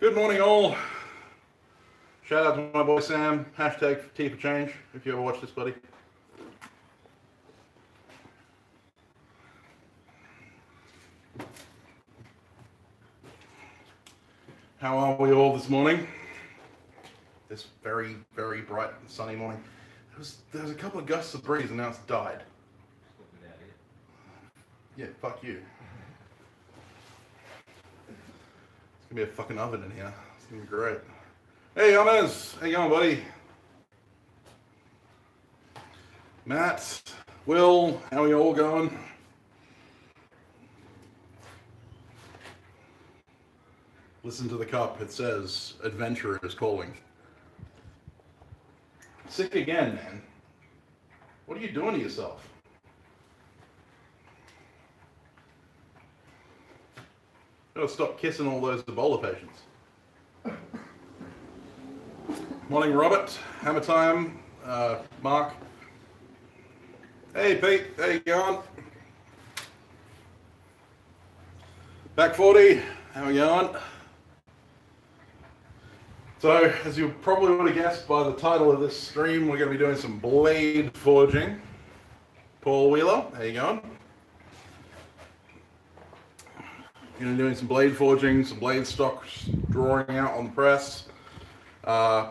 Good morning, all. Shout out to my boy Sam. Hashtag T for change. If you ever watch this, buddy. How are we all this morning? This very, very bright and sunny morning. There was a couple of gusts of breeze and now it's died. Yeah, fuck you. It's gonna be a fucking oven in here. It's gonna be great. Hey, Yummers! How you going, buddy? Matt, Will, how are you all going? Listen to the cup. It says, "Adventure is calling." Sick again, man. What are you doing to yourself? Gotta stop kissing all those Ebola patients. Morning, Robert. Hammer time. Mark. Hey, Pete. How you going? Back 40. How are you going? So, as you probably would have guessed by the title of this stream, we're going to be doing some blade forging. Paul Wheeler, how you going? Going to be doing some blade forging, some blade stock drawing out on the press.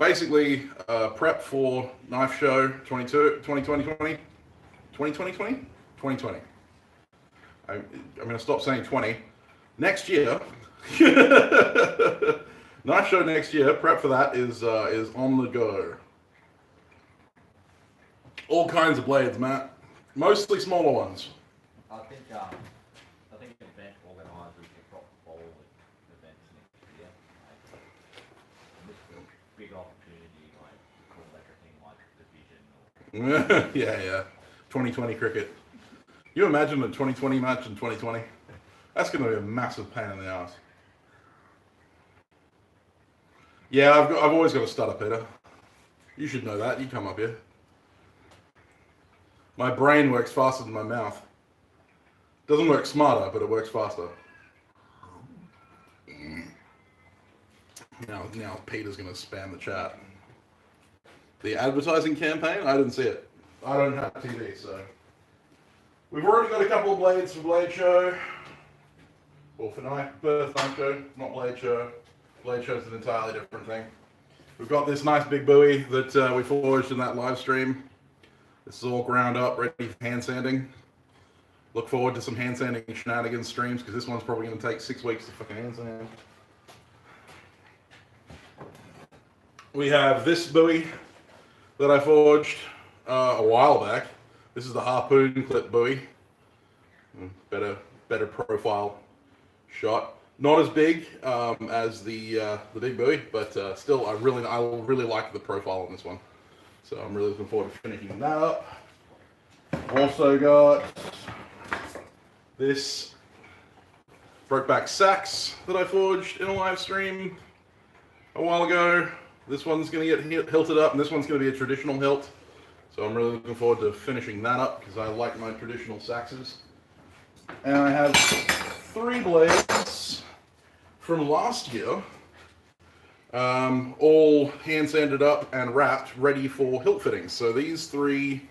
Basically, prep for Knife Show 2020. I'm going to stop saying 20. Next year. Knife Show next year. Prep for that is on the go. All kinds of blades, Matt. Mostly smaller ones. I think event organisers have got all the events next year. This is a big opportunity, like to call everything like division. Yeah. 2020 cricket. You imagine a 2020 match in 2020? That's going to be a massive pain in the ass. Yeah, I've always got a stutter, Peter. You should know that. You come up here. My brain works faster than my mouth. Doesn't work smarter, but it works faster. Now Peter's going to spam the chat. The advertising campaign? I didn't see it. I don't have TV, so. We've already got a couple of blades for Blade Show. Well, for Birth Knife Show, not Blade Show. Blade Show's an entirely different thing. We've got this nice big buoy that we forged in that live stream. This is all ground up, ready for hand sanding. Look forward to some hand sanding shenanigans streams, because this one's probably going to take 6 weeks to fucking hand sand. We have this buoy that I forged a while back. This is the harpoon clip buoy. Better profile shot. Not as big as the big buoy, but still, I really like the profile on this one. So I'm really looking forward to finishing that up. Also got this Brokeback Sax that I forged in a live stream a while ago. This one's going to get hilted up, and this one's going to be a traditional hilt. So I'm really looking forward to finishing that up, because I like my traditional saxes. And I have 3 blades from last year, all hand sanded up and wrapped, ready for hilt fittings. So these 3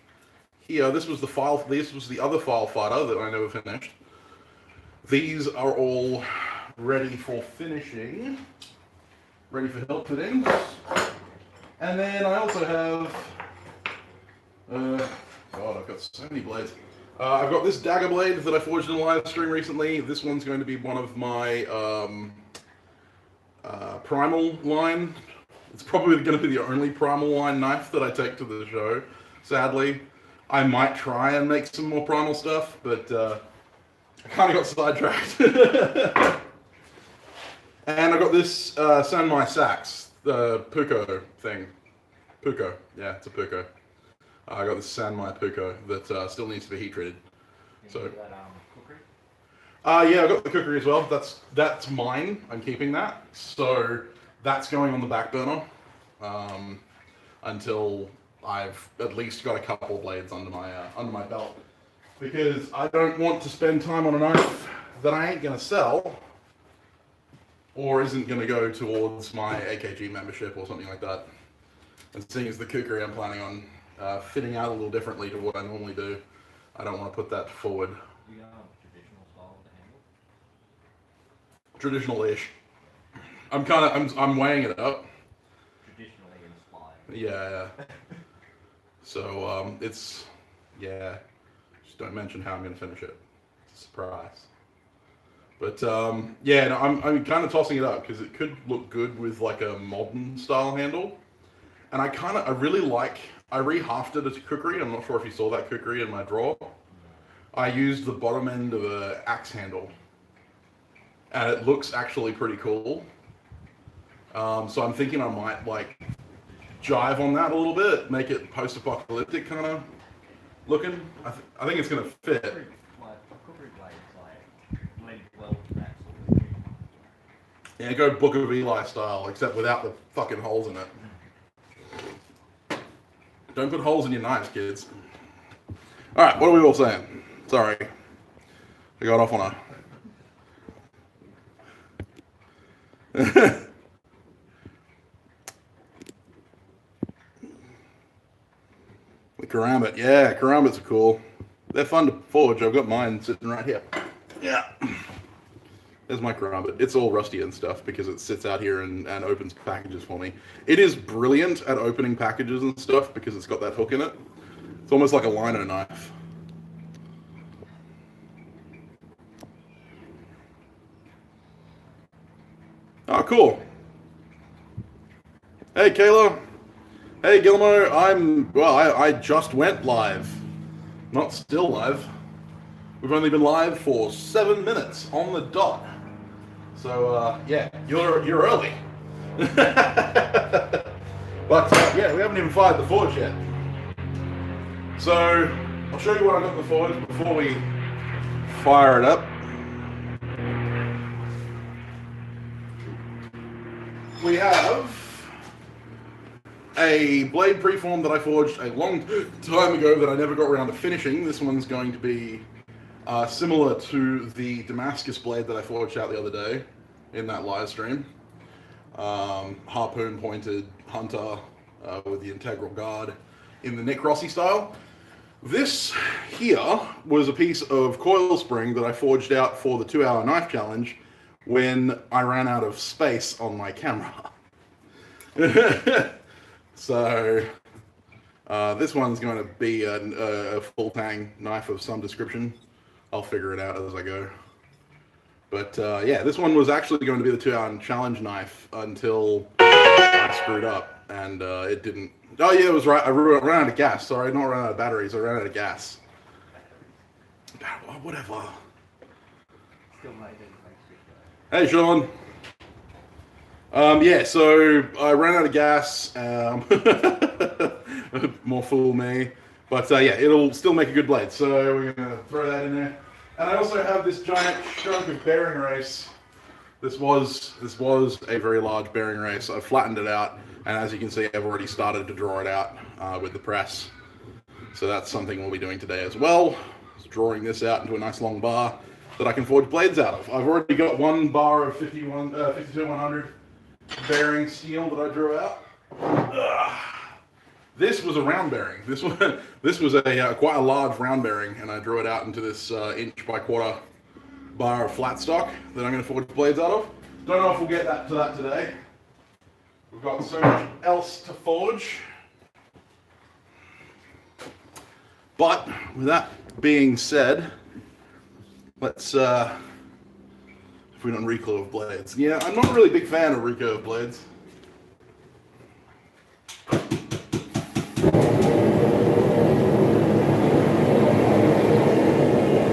here, this was the other file fighter that I never finished. These are all ready for finishing, ready for hilt fittings. And then I also have, God, I've got so many blades. I've got this dagger blade that I forged in a live stream recently. This one's going to be one of my primal line. It's probably going to be the only primal line knife that I take to the show, sadly. I might try and make some more primal stuff, but I kind of got sidetracked. And I got this Sanmai Sax, the Puko thing. Puko, yeah, it's a Puko. I got this Sanmai Puko that still needs to be heat treated. So, Cookery? yeah, I got the cookery as well. That's mine. I'm keeping that. So that's going on the back burner until I've at least got a couple of blades under my belt, because I don't want to spend time on a knife that I ain't gonna sell or isn't going to go towards my AKG membership or something like that. And seeing as the kukri I'm planning on fitting out a little differently to what I normally do, I don't want to put that forward. Do you traditional style with the handle? Traditional-ish. I'm weighing it up. Traditionally inspired. Yeah. So it's just don't mention how I'm going to finish it. It's a surprise. But yeah, no, I'm kind of tossing it up because it could look good with like a modern style handle. And I rehalved it as a kukri. I'm not sure if you saw that kukri in my drawer. I used the bottom end of an axe handle. And it looks actually pretty cool. So I'm thinking I might like jive on that a little bit, make it post-apocalyptic kind of looking. I think it's going to fit. Cookery blades blend well with that sort of thing. Yeah, go Book of Eli style, except without the fucking holes in it. Don't put holes in your knives, kids. All right, what are we all saying? Sorry, I got off on a. The karambit, yeah, karambits are cool. They're fun to forge. I've got mine sitting right here. Yeah. There's my karambit. It's all rusty and stuff because it sits out here and opens packages for me. It is brilliant at opening packages and stuff because it's got that hook in it. It's almost like a lino knife. Oh, cool. Hey, Kayla. Hey, Gilmo. I just went live. Not still live. We've only been live for 7 minutes on the dot. So, yeah, you're early. But, yeah, we haven't even fired the forge yet. So, I'll show you what I got in the forge before we fire it up. We have a blade preform that I forged a long time ago that I never got around to finishing. This one's going to be similar to the Damascus blade that I forged out the other day in that live stream. Harpoon pointed hunter with the integral guard in the Nick Rossi style. This here was a piece of coil spring that I forged out for the 2-hour knife challenge when I ran out of space on my camera. So this one's going to be a full tang knife of some description. I'll figure it out as I go. But yeah, this one was actually going to be the 2-hour challenge knife until I screwed up and it didn't. Oh yeah, it was right. I ran out of gas. Sorry, not ran out of batteries. I ran out of gas. Whatever. Still made it. Hey, Sean. Yeah, so I ran out of gas. More fool me. But yeah, it'll still make a good blade. So we're going to throw that in there. And I also have this giant chunk of bearing race. This was a very large bearing race. I flattened it out. And as you can see, I've already started to draw it out with the press. So that's something we'll be doing today as well. Just drawing this out into a nice long bar that I can forge blades out of. I've already got one bar of 52-100 bearing steel that I drew out. This was a round bearing. This was a quite a large round bearing, and I drew it out into this 1.25 bar of flat stock that I'm going to forge blades out of. Don't know if we'll get to that today. We've got so much else to forge. But with that being said, let's if we don't recurve blades. Yeah, I'm not a really big fan of recurve blades.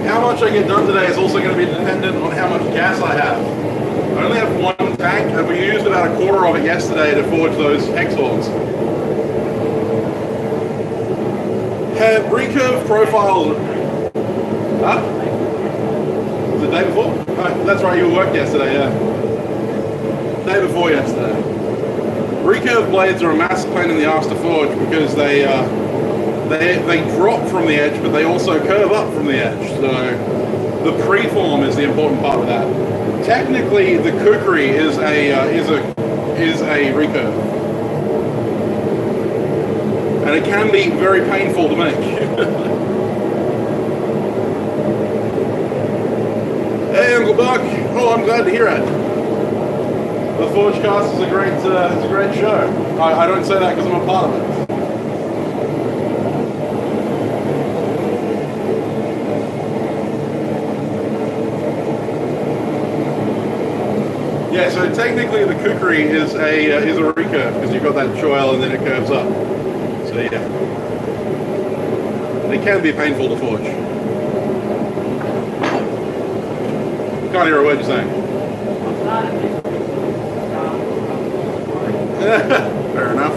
How much I get done today is also going to be dependent on how much gas I have. I only have one tank, and we used about a quarter of it yesterday to forge those hex horns. Have recurve profiles. Huh? Was it the day before? Oh, that's right, you worked yesterday, yeah. Day before yesterday. Recurve blades are a massive pain in the ass to forge because they drop from the edge, but they also curve up from the edge. So the preform is the important part of that. Technically, the kukri is a recurve, and it can be very painful to make. Hey, Uncle Buck. Oh, I'm glad to hear it. The Forgecast is a great show. I don't say that because I'm a part of it. Yeah, so technically the kukri is a recurve because you've got that choil and then it curves up. So yeah, it can be painful to forge. Can't hear a word you're saying. Fair enough.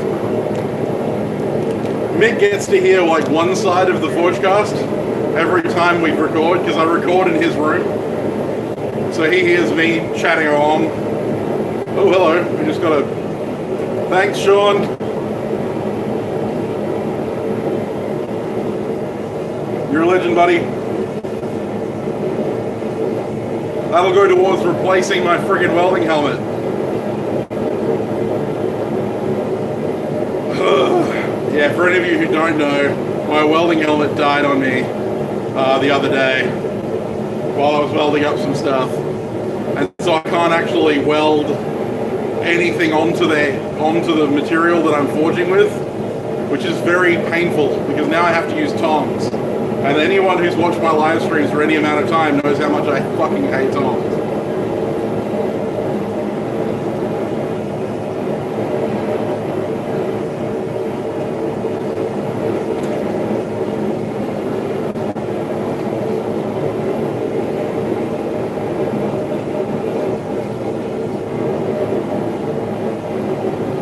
Mick gets to hear like one side of the Forgecast every time we record because I record in his room. So he hears me chatting along. Oh, hello. We just got a... Thanks, Sean. You're a legend, buddy. That'll go towards replacing my friggin' welding helmet. Yeah, for any of you who don't know, my welding helmet died on me the other day while I was welding up some stuff. And so I can't actually weld anything onto the material that I'm forging with, which is very painful because now I have to use tongs. And anyone who's watched my live streams for any amount of time knows how much I fucking hate tongs.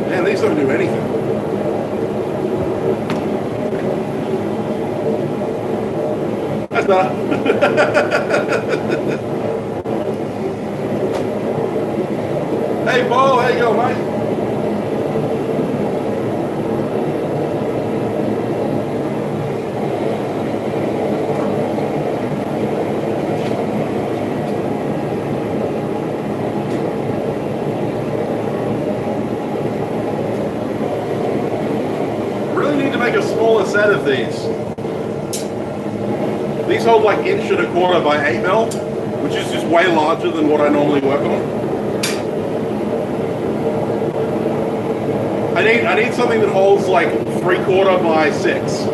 Man, these don't do anything. That's better. Hey, Paul, how you going, mate? Really need to make a smaller set of these. These hold like 1.25" by 8mm, which is just way larger than what I normally work on. I need something that holds like 3/4 by 6.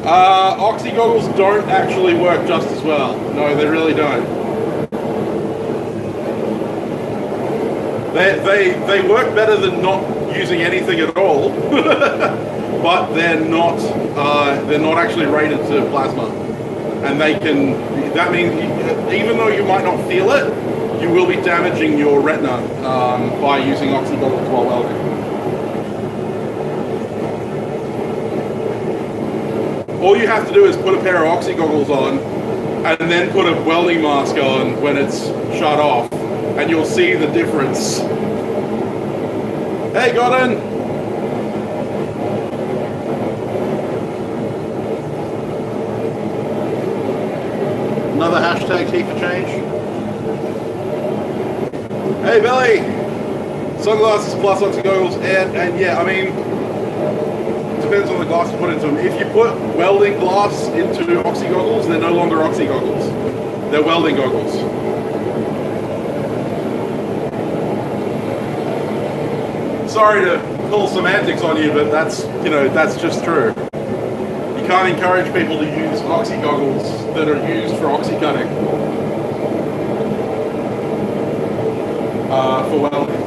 Oxy goggles don't actually work just as well. No, they really don't. They work better than not using anything at all, but they're not actually rated to plasma, and that means even though you might not feel it, you will be damaging your retina by using oxy goggles while welding. All you have to do is put a pair of oxy goggles on, and then put a welding mask on when it's shut off. And you'll see the difference. Hey, Gordon! Another hashtag T for change. Hey, Billy! Sunglasses plus oxy goggles, and yeah, I mean, depends on the glass you put into them. If you put welding glass into oxy goggles, they're no longer oxy goggles. They're welding goggles. Sorry to pull semantics on you, but that's just true. You can't encourage people to use oxy goggles that are used for oxy cutting for welding.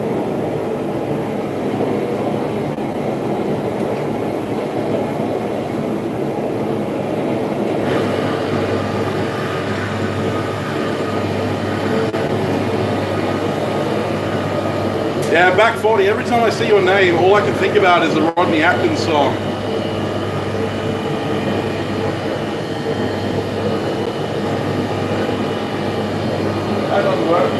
Yeah, back 40. Every time I see your name, all I can think about is the Rodney Atkins song. That doesn't work.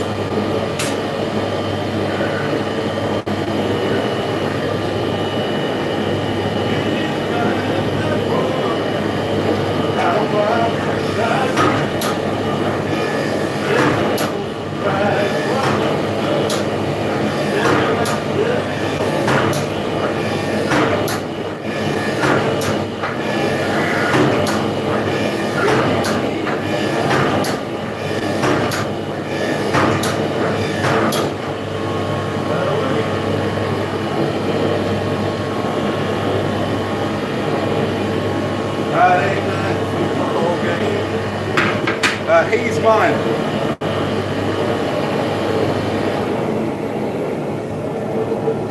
He's Mine.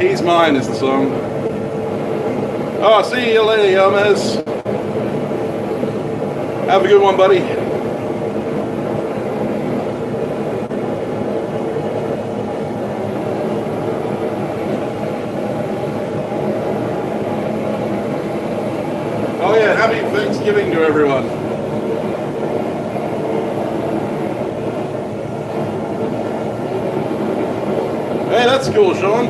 He's Mine is the song. Oh, see you later, Gomez. Have a good one, buddy. Oh yeah, happy Thanksgiving to everyone. Hey, that's cool, Sean.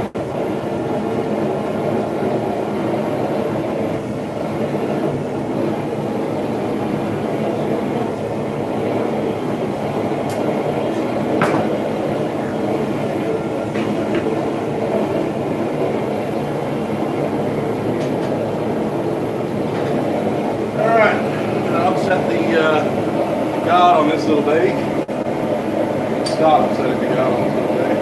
Alright, I'll set the guard on this little baby. Start setting the guard on this little baby.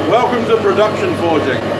Welcome to production forging.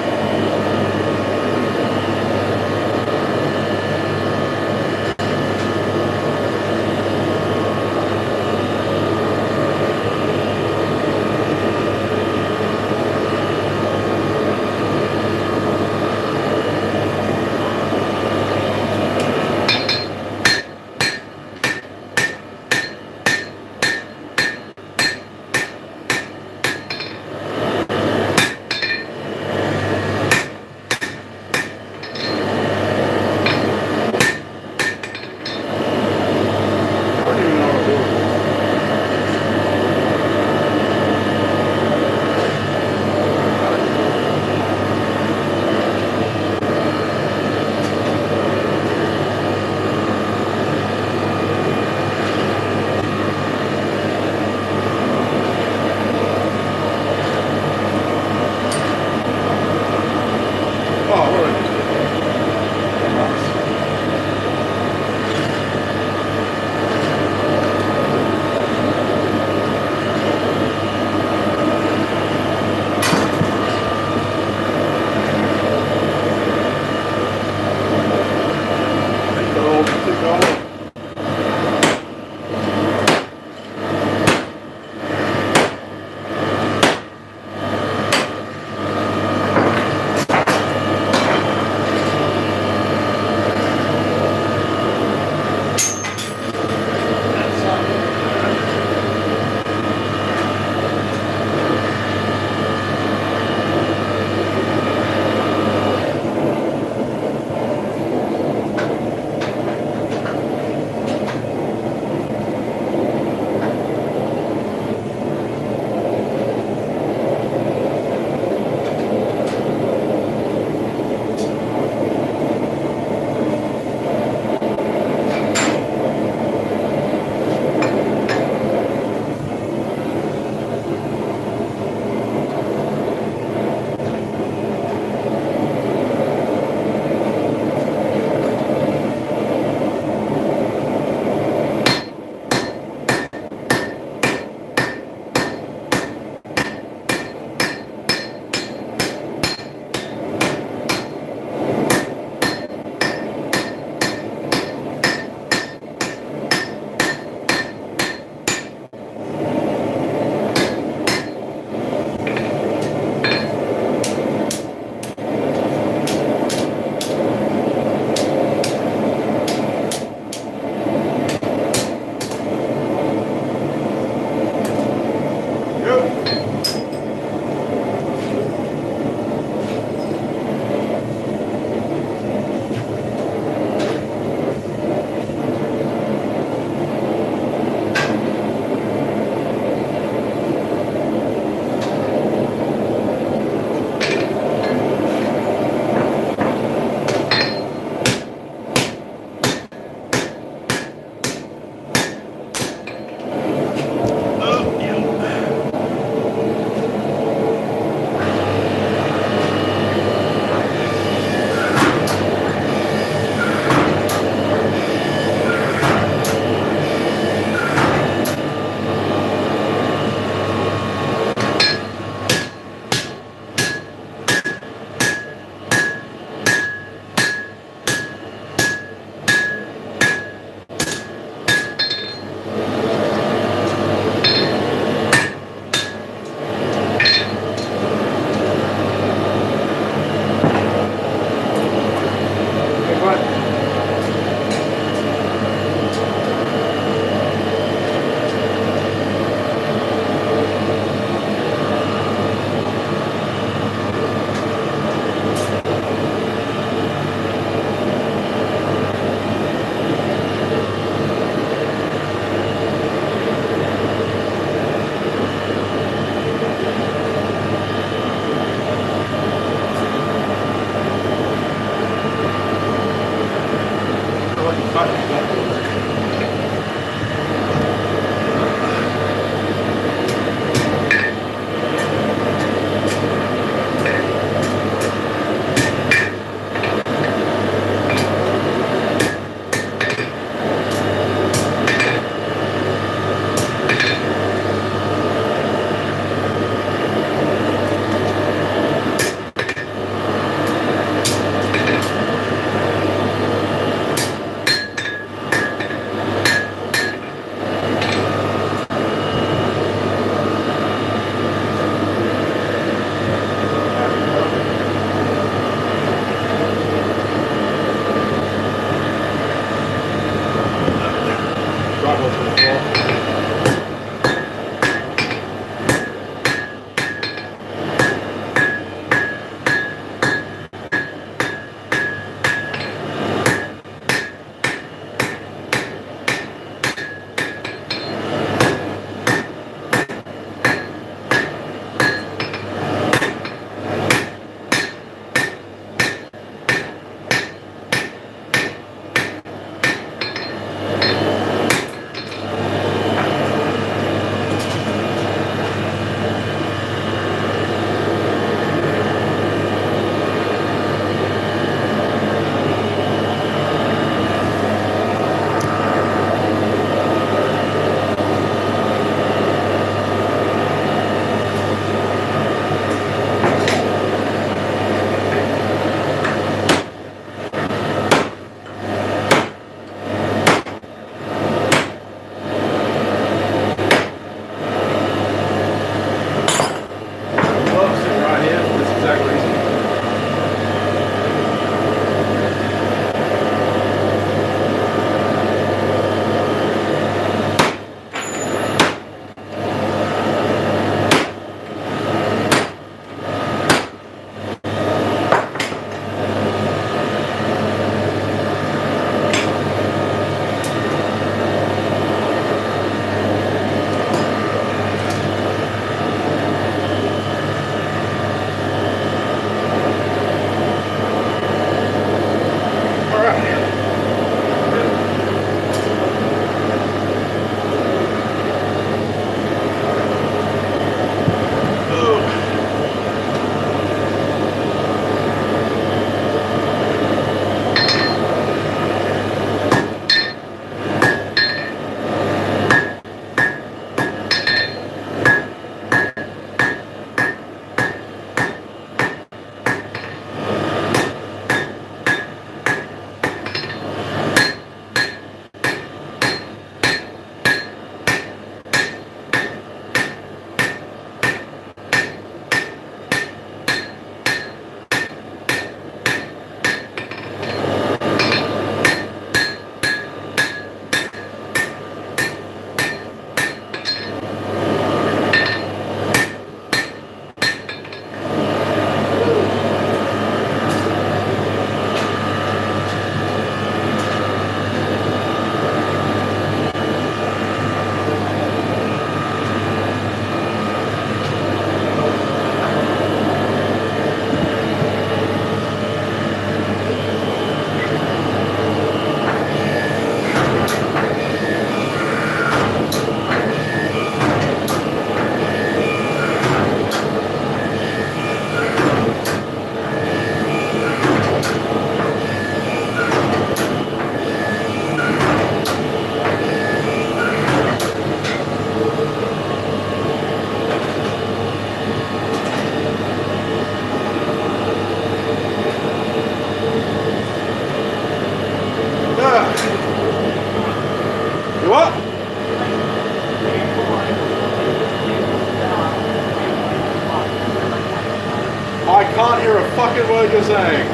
I can't hear a fucking word you're saying.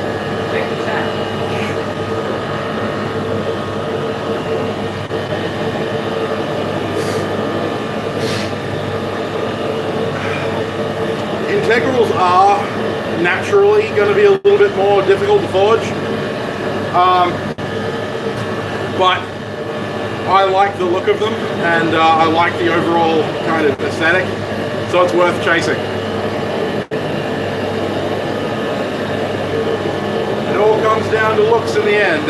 Check the chat. Integrals are naturally going to be a little bit more difficult to forge. But I like the look of them, and I like the overall kind of aesthetic, so it's worth chasing. It all comes down to looks in the end.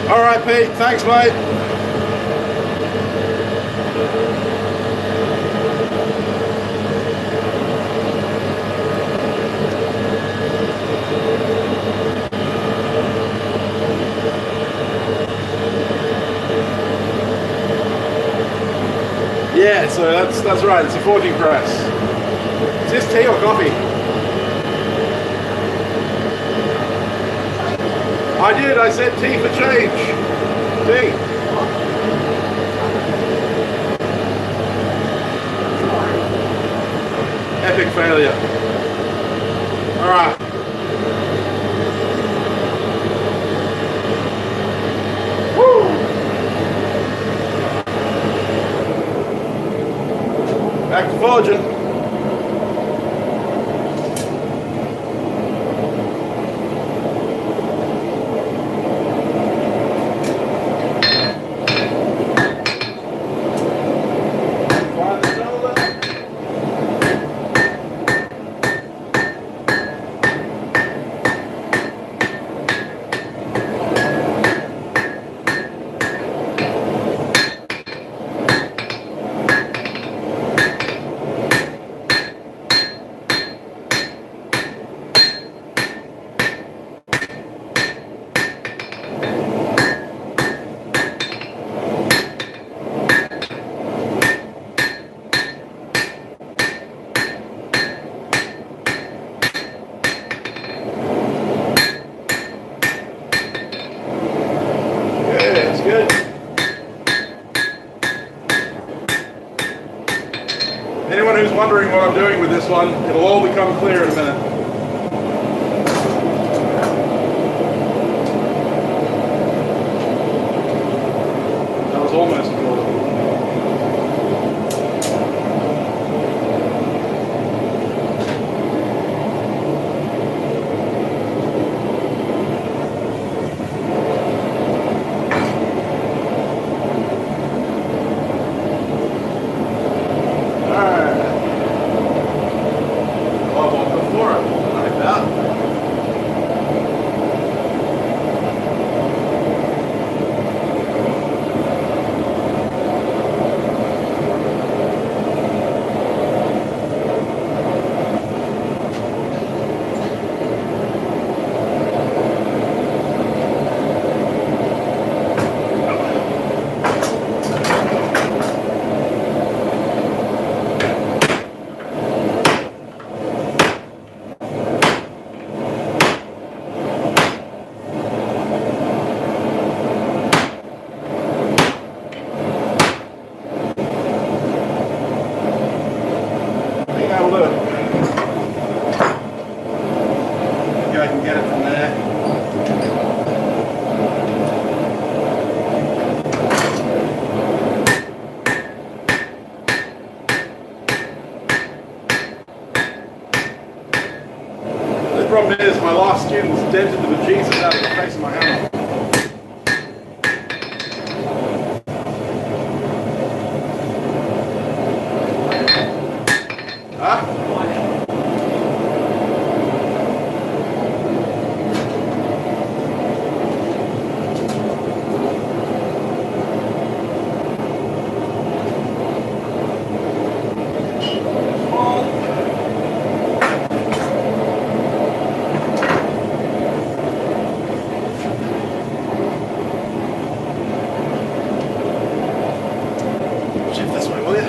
All right, Pete, thanks, mate. Yeah, so that's right. It's a forging press. Is this tea or coffee? I did. I said tea for change. Tea. Epic failure. All right. Back to forging. Anyone who's wondering what I'm doing with this one, it'll all become clear in a minute. That was almost cool. The problem is my last student's dented the bejesus out of the face of my hammer. Huh? Shift this way, will you?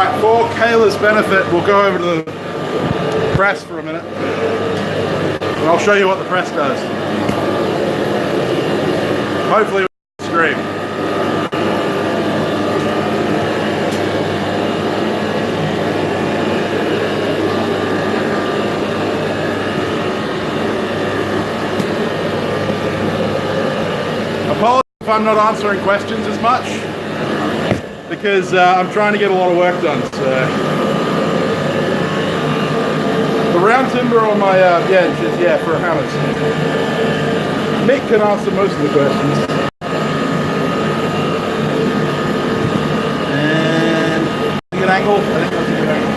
Alright, for Kayla's benefit, we'll go over to the press for a minute. And I'll show you what the press does. Hopefully we'll scream. Apologies if I'm not answering questions as much, because I'm trying to get a lot of work done. So the round timber on my bench is for hammers. Nick can answer most of the questions. And good angle. I think that's a good angle.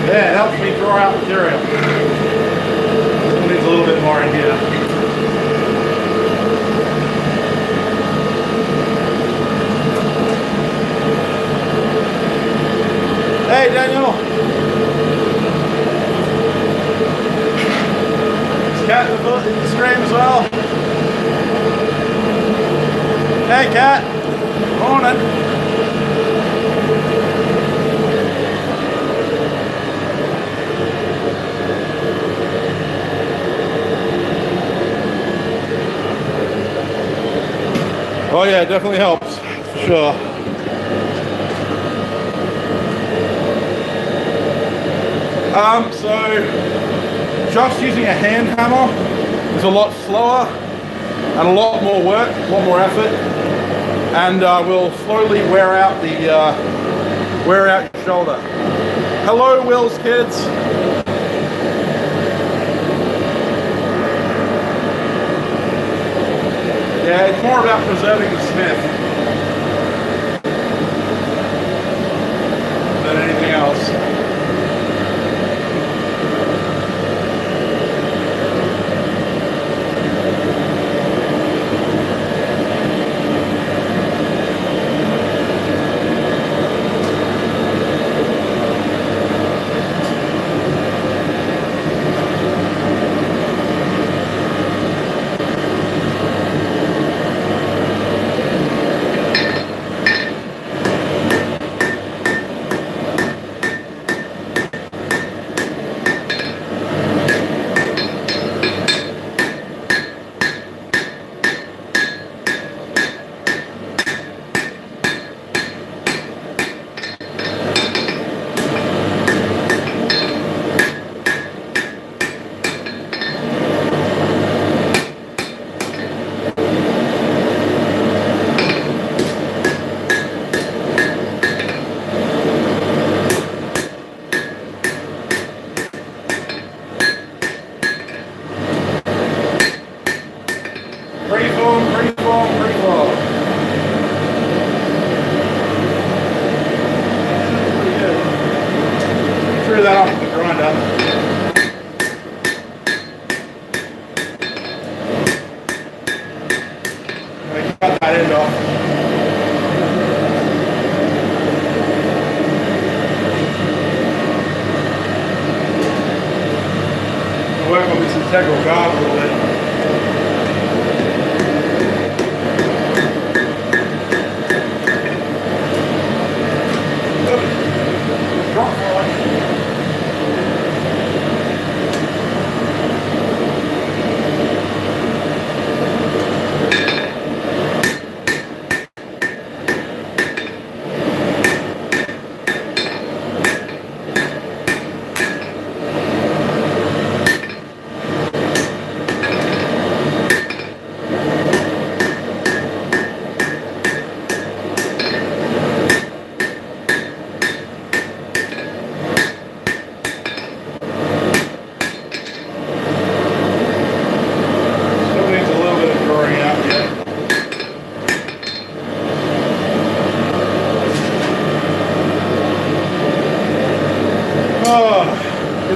Yeah, it helps me draw out material. It needs a little bit more in here. Hey, Daniel. Is Cat in the stream as well? Hey, Cat. Morning. Oh yeah, it definitely helps, for sure. So just using a hand hammer is a lot slower and a lot more work, a lot more effort, and will slowly wear out your shoulder. Hello, Will's kids. Yeah, it's more about preserving the smith than anything else. That off the grinder. Cut that end off. I'll work on this integral guard a little bit.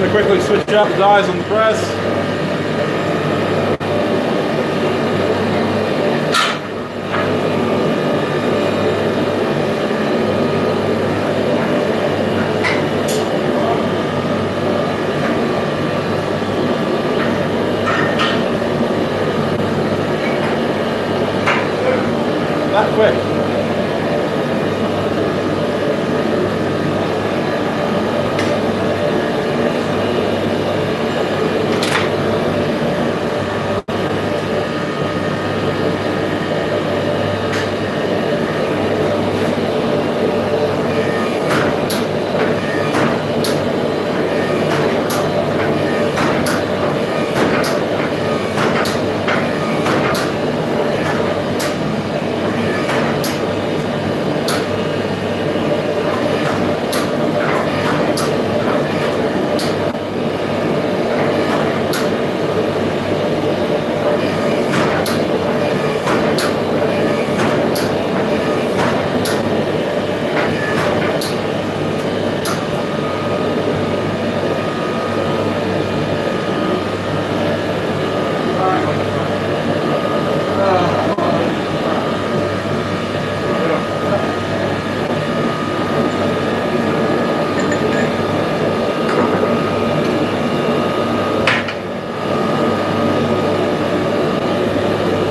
going to quickly switch out the dies on the press. That quick.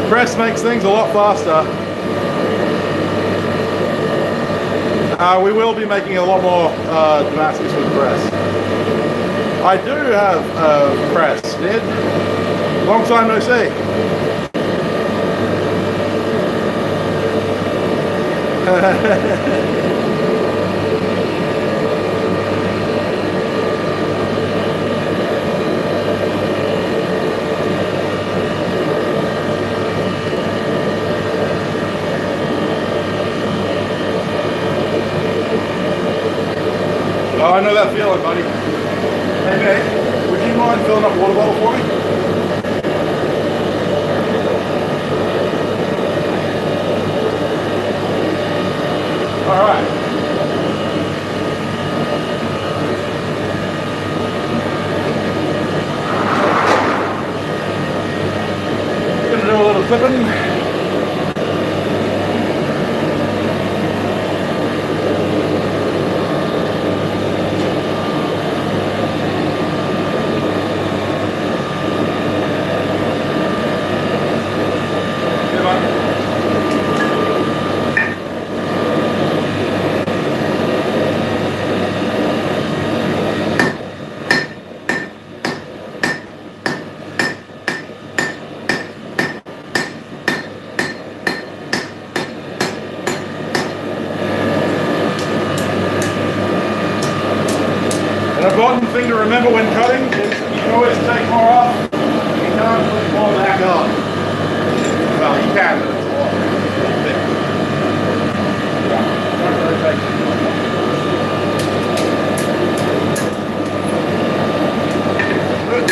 Press makes things a lot faster. We will be making a lot more Damascus with press. I do have press, Ned. Long time no see. Oh, I know that feeling, buddy. Hey, Nick, would you mind filling up a water bottle for me? All right. Gonna do a little clipping. An important thing to remember when cutting is you can always take more off, you can't put more back on. Well, you can, but it's a lot. Don't really take too much off. Good.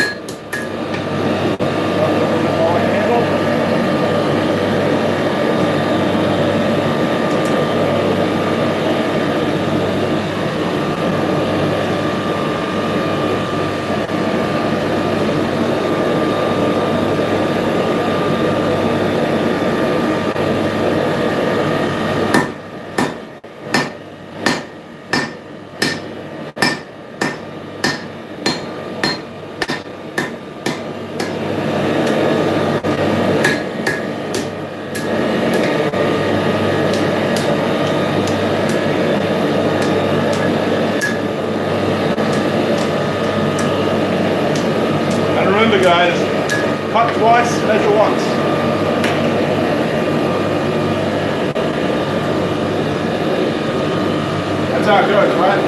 Remember guys, cut twice, measure once. That's how it goes, right?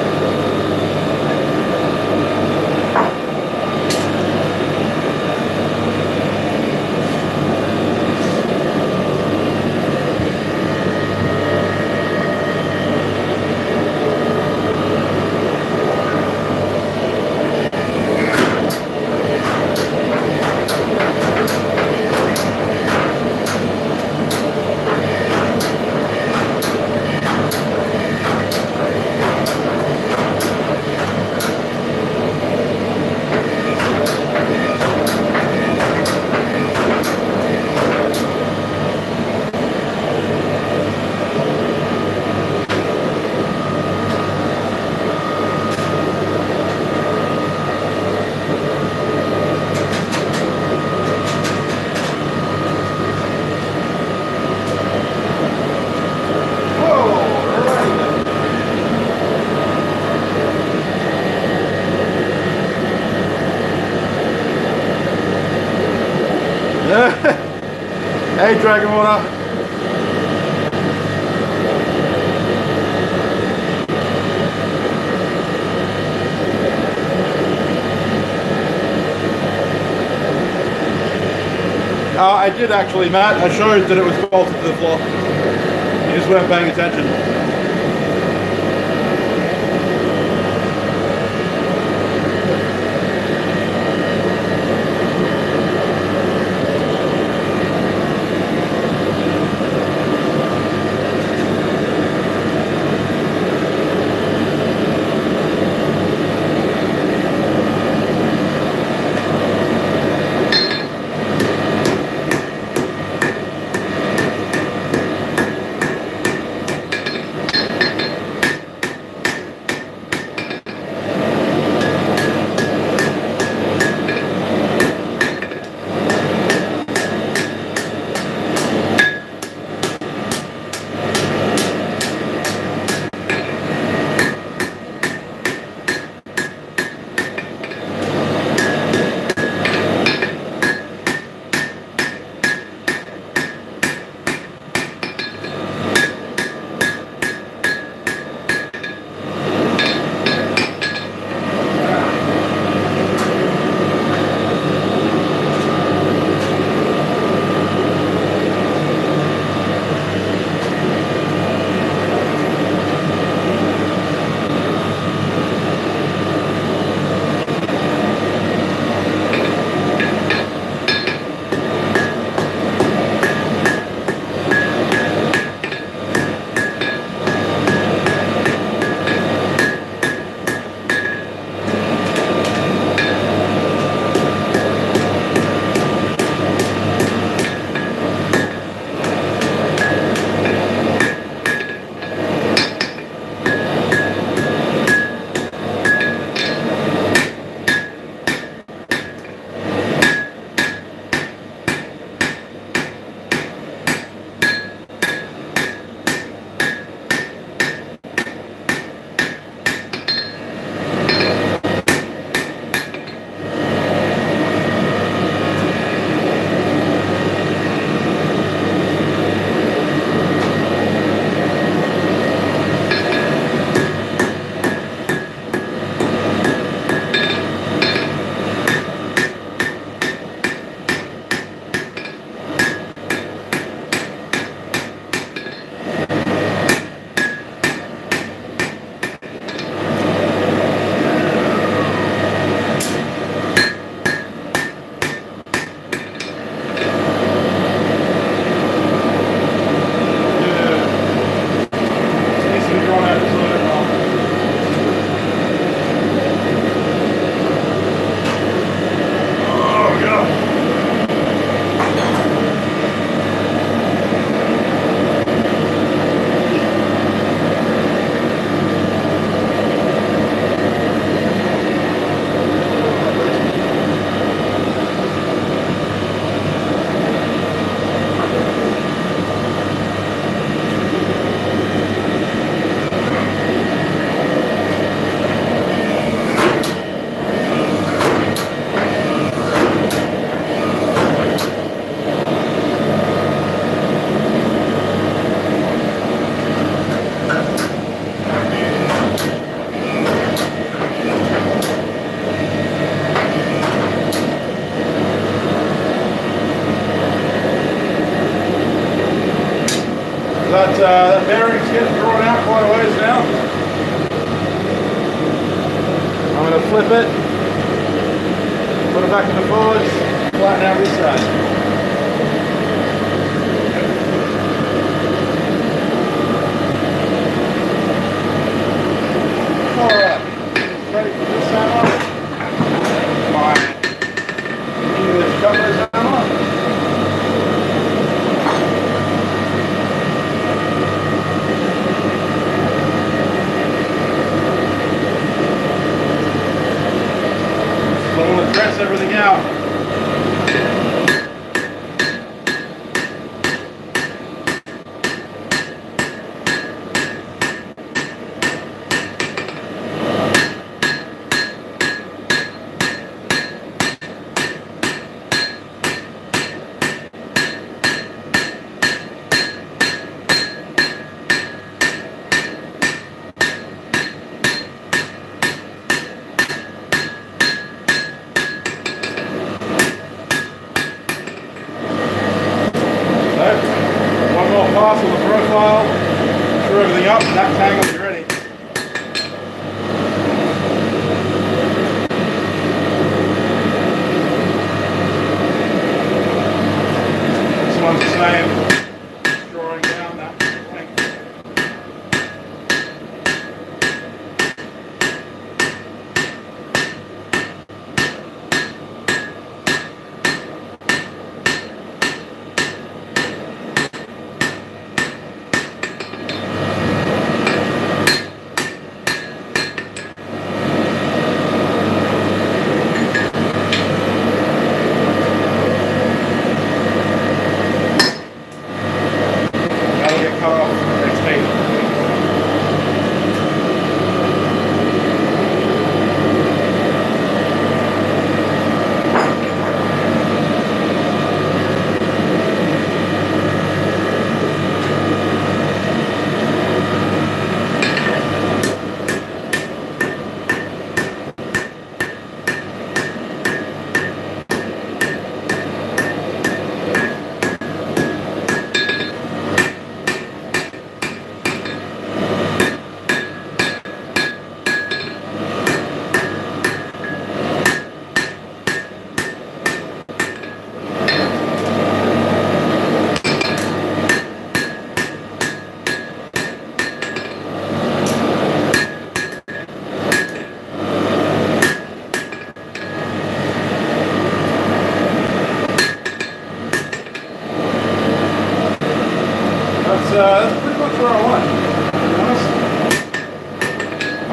Hey, Dragon Water. I did actually, Matt. I showed that it was bolted to the floor. You just weren't paying attention. That bearing's getting drawn out quite a ways now. I'm going to flip it, put it back in the forwards, flatten out this side. Alright, ready for this hammer. My English cutler's hammer. So I'm going to press everything out.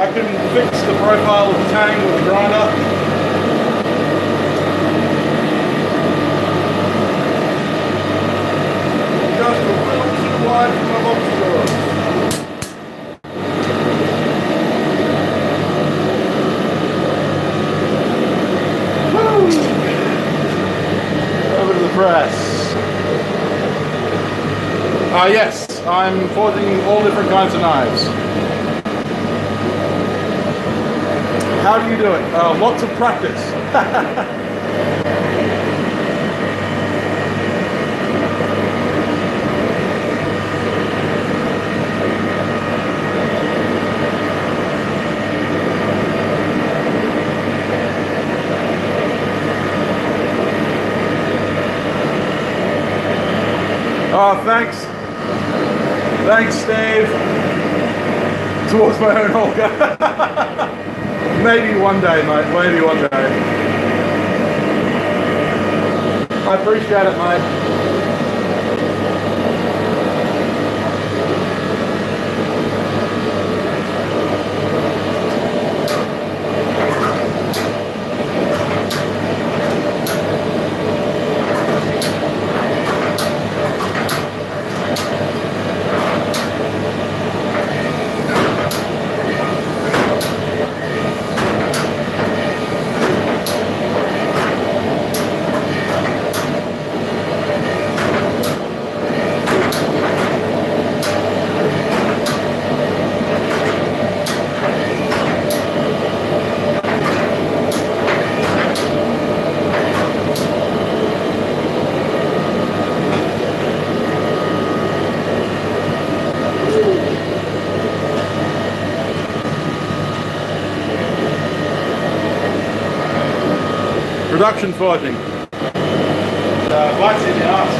I can fix the profile of the tang with a grinder. Just a little too wide for my box drawers. Woo! Over to the press. Yes, I'm forging all different kinds of knives. How do you do it? Lots of practice. Oh, thanks. Thanks, Steve. Towards my own Holger. Maybe one day, mate. Maybe one day. I appreciate it, mate. Production forging. Bites in the arse.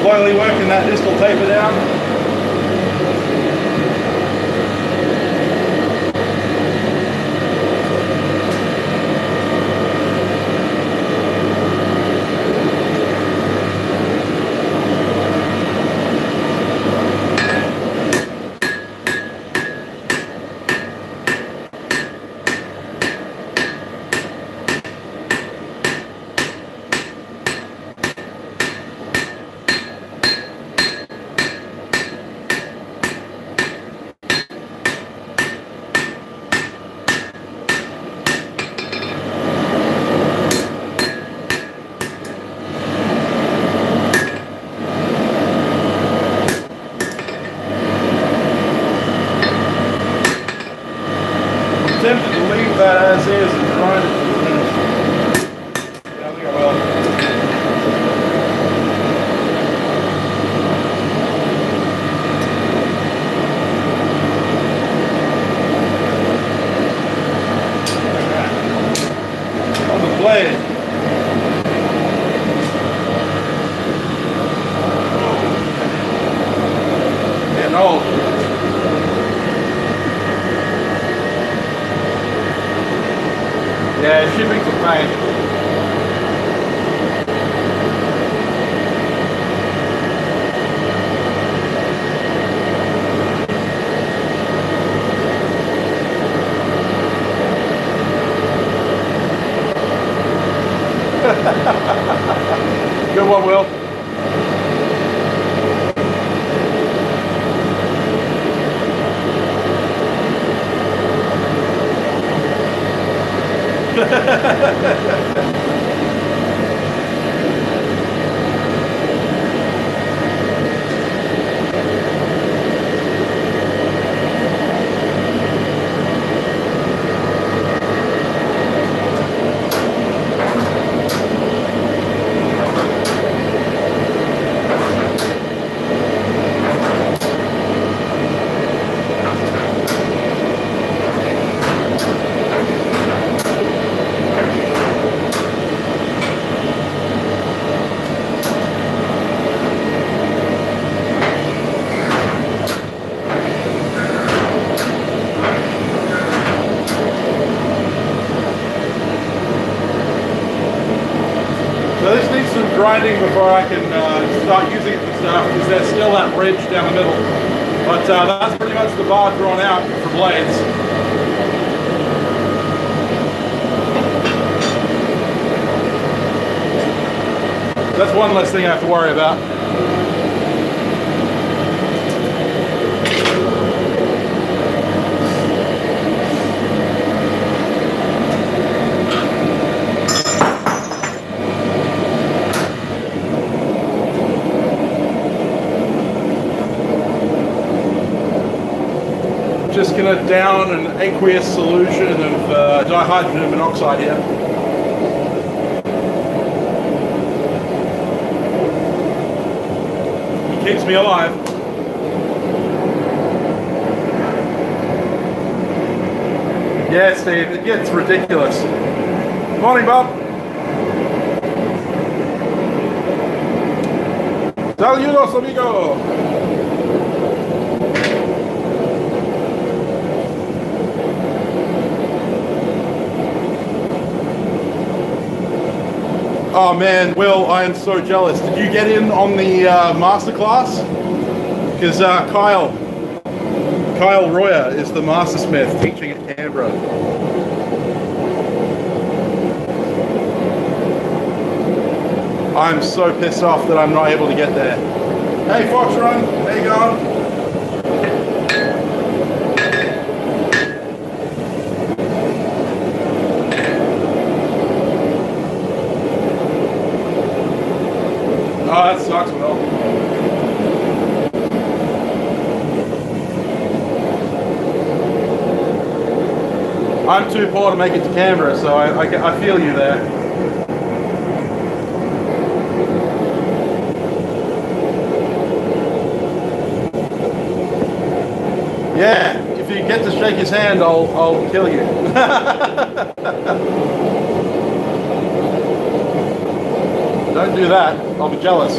Slowly working that distal taper down. Tempted to leave that as is and grind it to the finish. Yeah, I think I will. getting old. Yeah, shipping's a pain. Good one, Will. So this needs some grinding before I can start using it for stuff, because there's still that ridge down the middle. But that's pretty much the bar drawn out for blades. That's one less thing I have to worry about. Just going to down an aqueous solution of dihydrogen monoxide here. It keeps me alive. Yeah, Steve, it gets ridiculous. Morning, Bob. Saludos, amigo. Oh man, Will, I am so jealous. Did you get in on the masterclass? Because Kyle Royer is the Mastersmith teaching at Canberra. I'm so pissed off that I'm not able to get there. Hey Fox Run, how you going? Oh, that sucks, Will. I'm too poor to make it to Canberra, so I feel you there. Yeah, if you get to shake his hand, I'll kill you. Don't do that, I'll be jealous.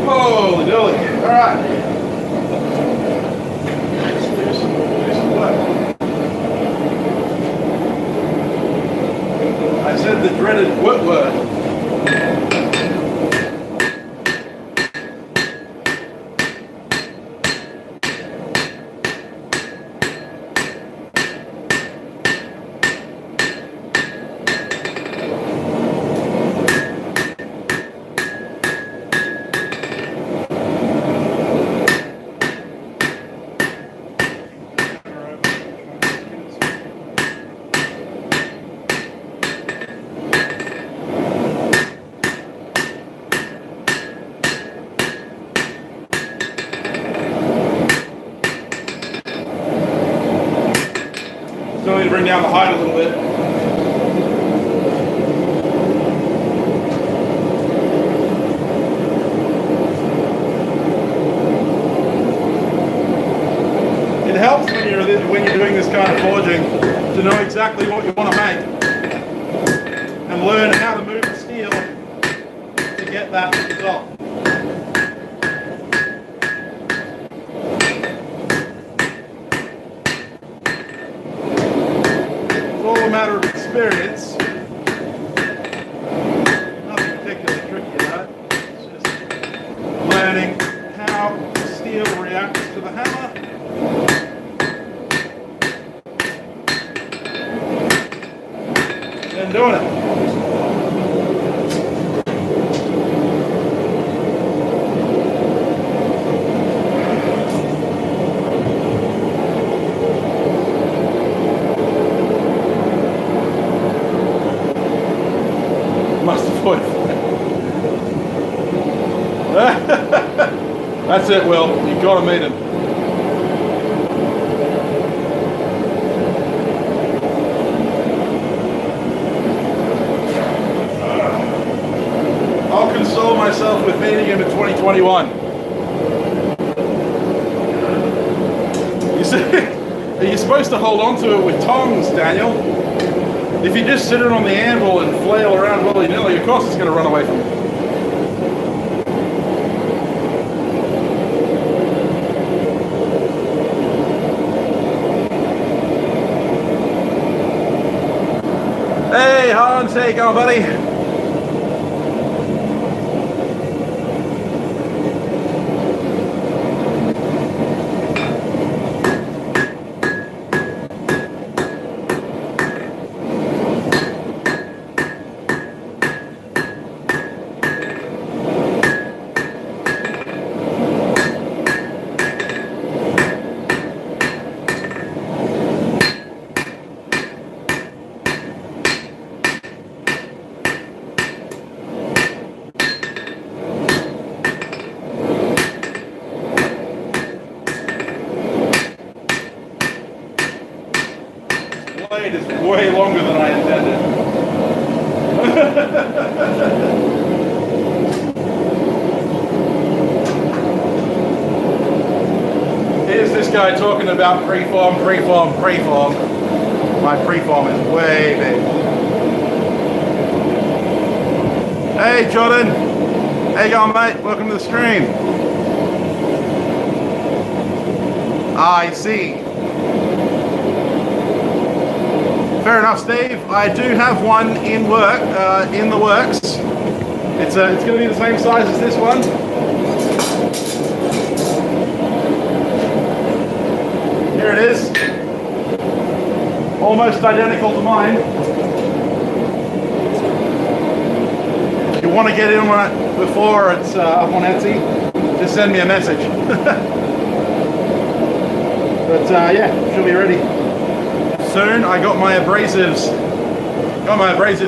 Holy dooly, alright. Let's do some work. I said the dreaded what word. Still need to bring down the height a little bit. It helps when you're doing this kind of forging to know exactly what you want to make and learn how to move get that result. It's all a matter of experience. Nothing particularly tricky about it. It's just learning how steel reacts to the hammer. And doing it. Must have put. That's it, Will. You've got to meet him. I'll console myself with meeting him in 2021. You see, you're supposed to hold on to it with tongs, Daniel. If you just sit it on the anvil and flail around willy-nilly, of course it's going to run away from you. Hey, Hans, how you going, buddy? Blade is way longer than I intended. Here's this guy talking about preform. My preform is way big. Hey, Jordan. How you going, mate? Welcome to the stream. I see. Fair enough, Steve. I do have one in the works. It's going to be the same size as this one. Here it is. Almost identical to mine. If you want to get in on it before it's up on Etsy, just send me a message. But yeah, should be ready soon. I got my abrasives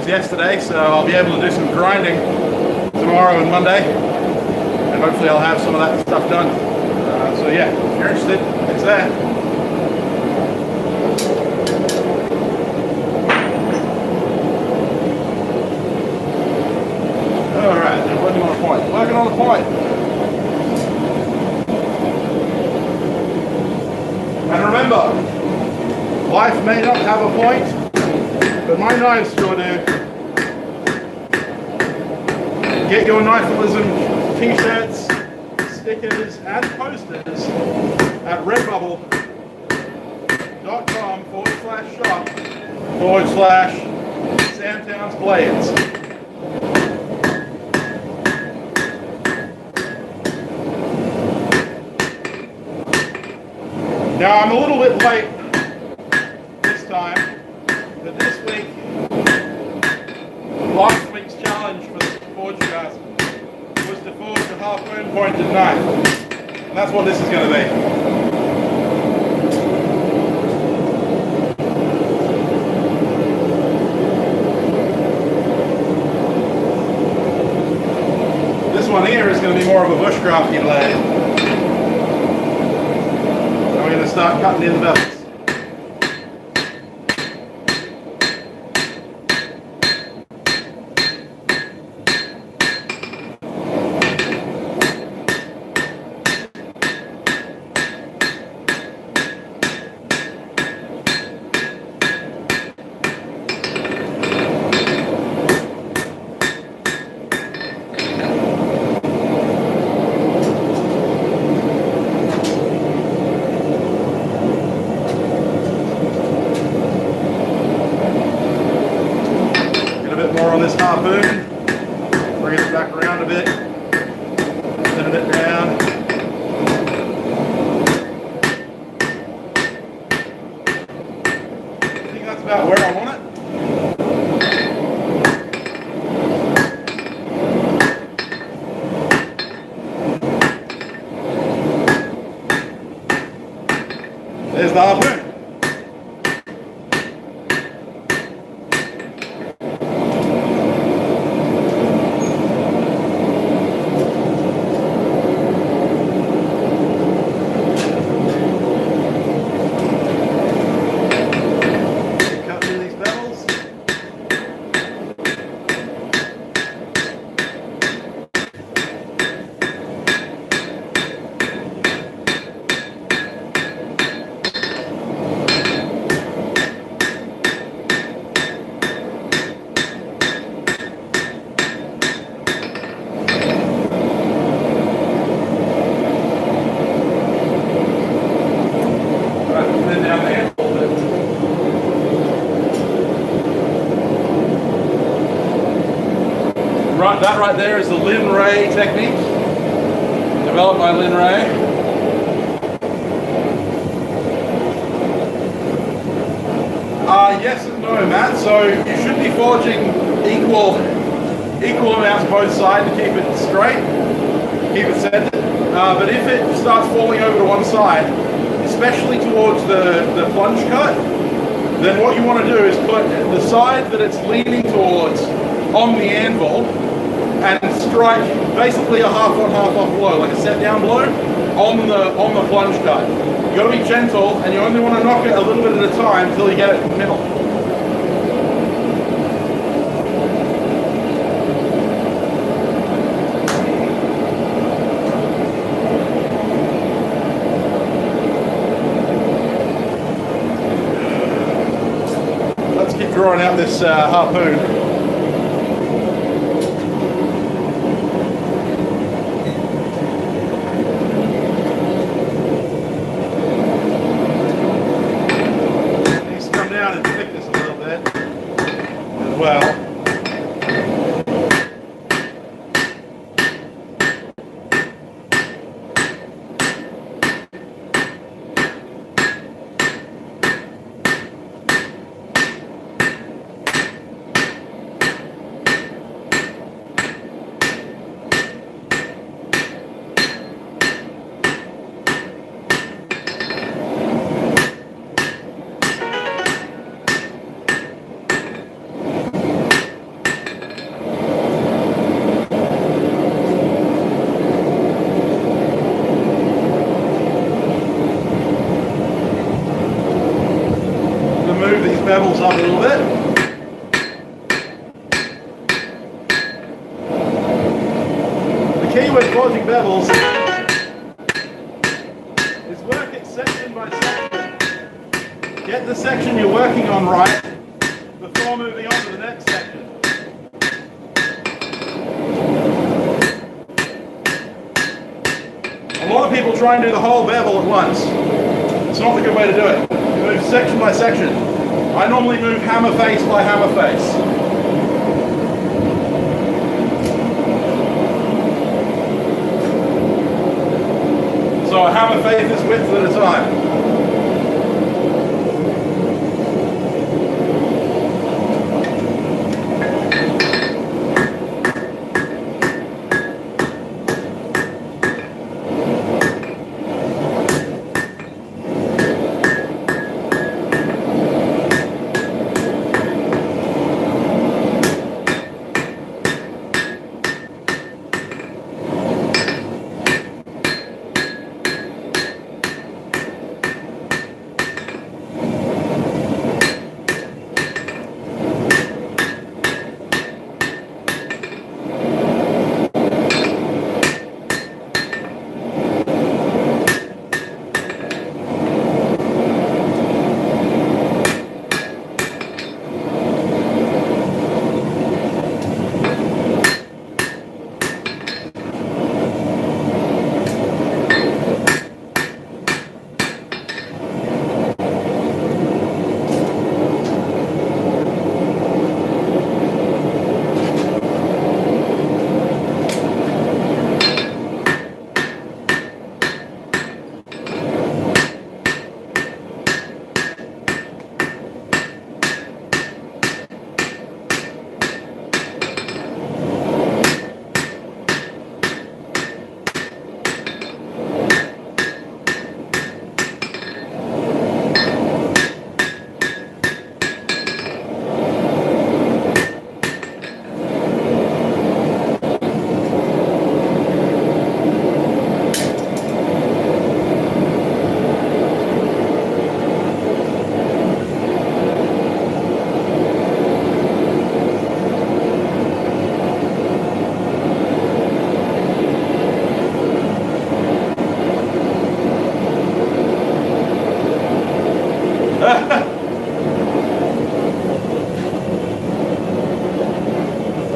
yesterday, so I'll be able to do some grinding tomorrow and Monday, and hopefully I'll have some of that stuff done. So yeah, if you're interested, it's there. All right, working on a point. And remember, life may not have a point, but my knives sure do. Get your knifeism t-shirts, stickers, and posters at redbubble.com/shop/Sam Blades. Now I'm a little bit late this time, but this week, last week's challenge for the forge cast was to forge a harpoon pointed knife, and that's what this is going to be. This one here is going to be more of a bushcrafty blade. We're going to start cutting in the belts. this harpoon, bring it back around a bit, turn it down. I think that's about where I want it. There's the harpoon. Cut through these bevels. Then down the handle a bit. Right, that right there is the Lin Ray technique, developed by Lin Ray. Yes and no, Matt. So you should be forging equal amounts both sides to keep it straight, keep it centered. But if it starts falling over to one side, especially towards the plunge cut, then what you want to do is put the side that it's leaning towards on the anvil and strike basically a half on half off blow, like a set down blow on the plunge cut. You got to be gentle, and you only want to knock it a little bit at a time until you get it in the middle. Let's keep drawing out this harpoon. Well, move these bevels up a little bit. The key with forging bevels is work it section by section. Get the section you're working on right before moving on to the next section. A lot of people try and do the whole bevel at once. It's not the good way to do it. Move section by section. I normally move hammer face by hammer face. So a hammer face is width at a time.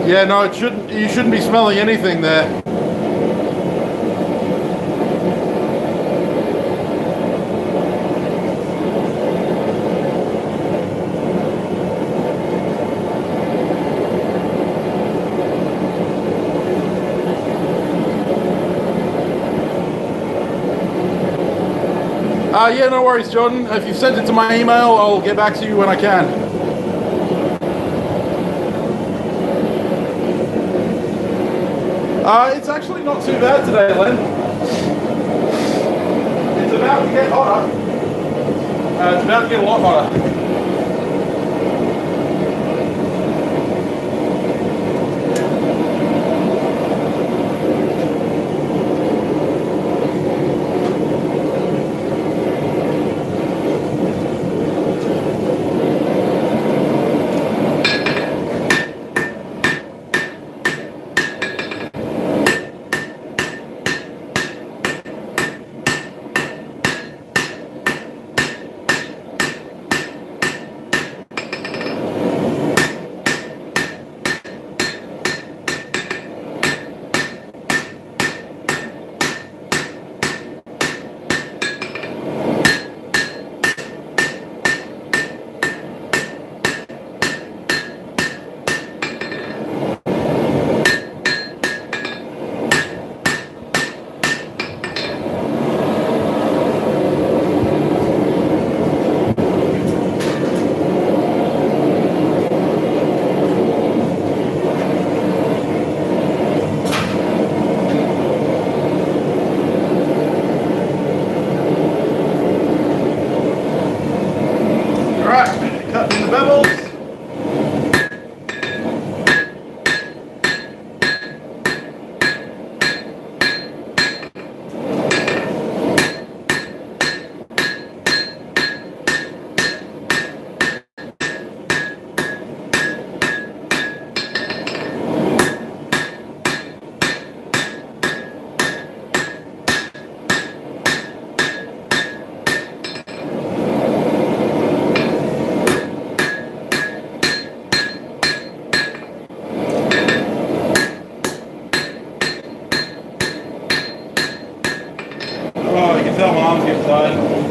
Yeah, no, it shouldn't. You shouldn't be smelling anything there. Yeah, no worries, Jordan. If you've sent it to my email, I'll get back to you when I can. It's actually not too bad today, Len. It's about to get hotter. It's about to get a lot hotter. Oh, you can tell my arms get tired.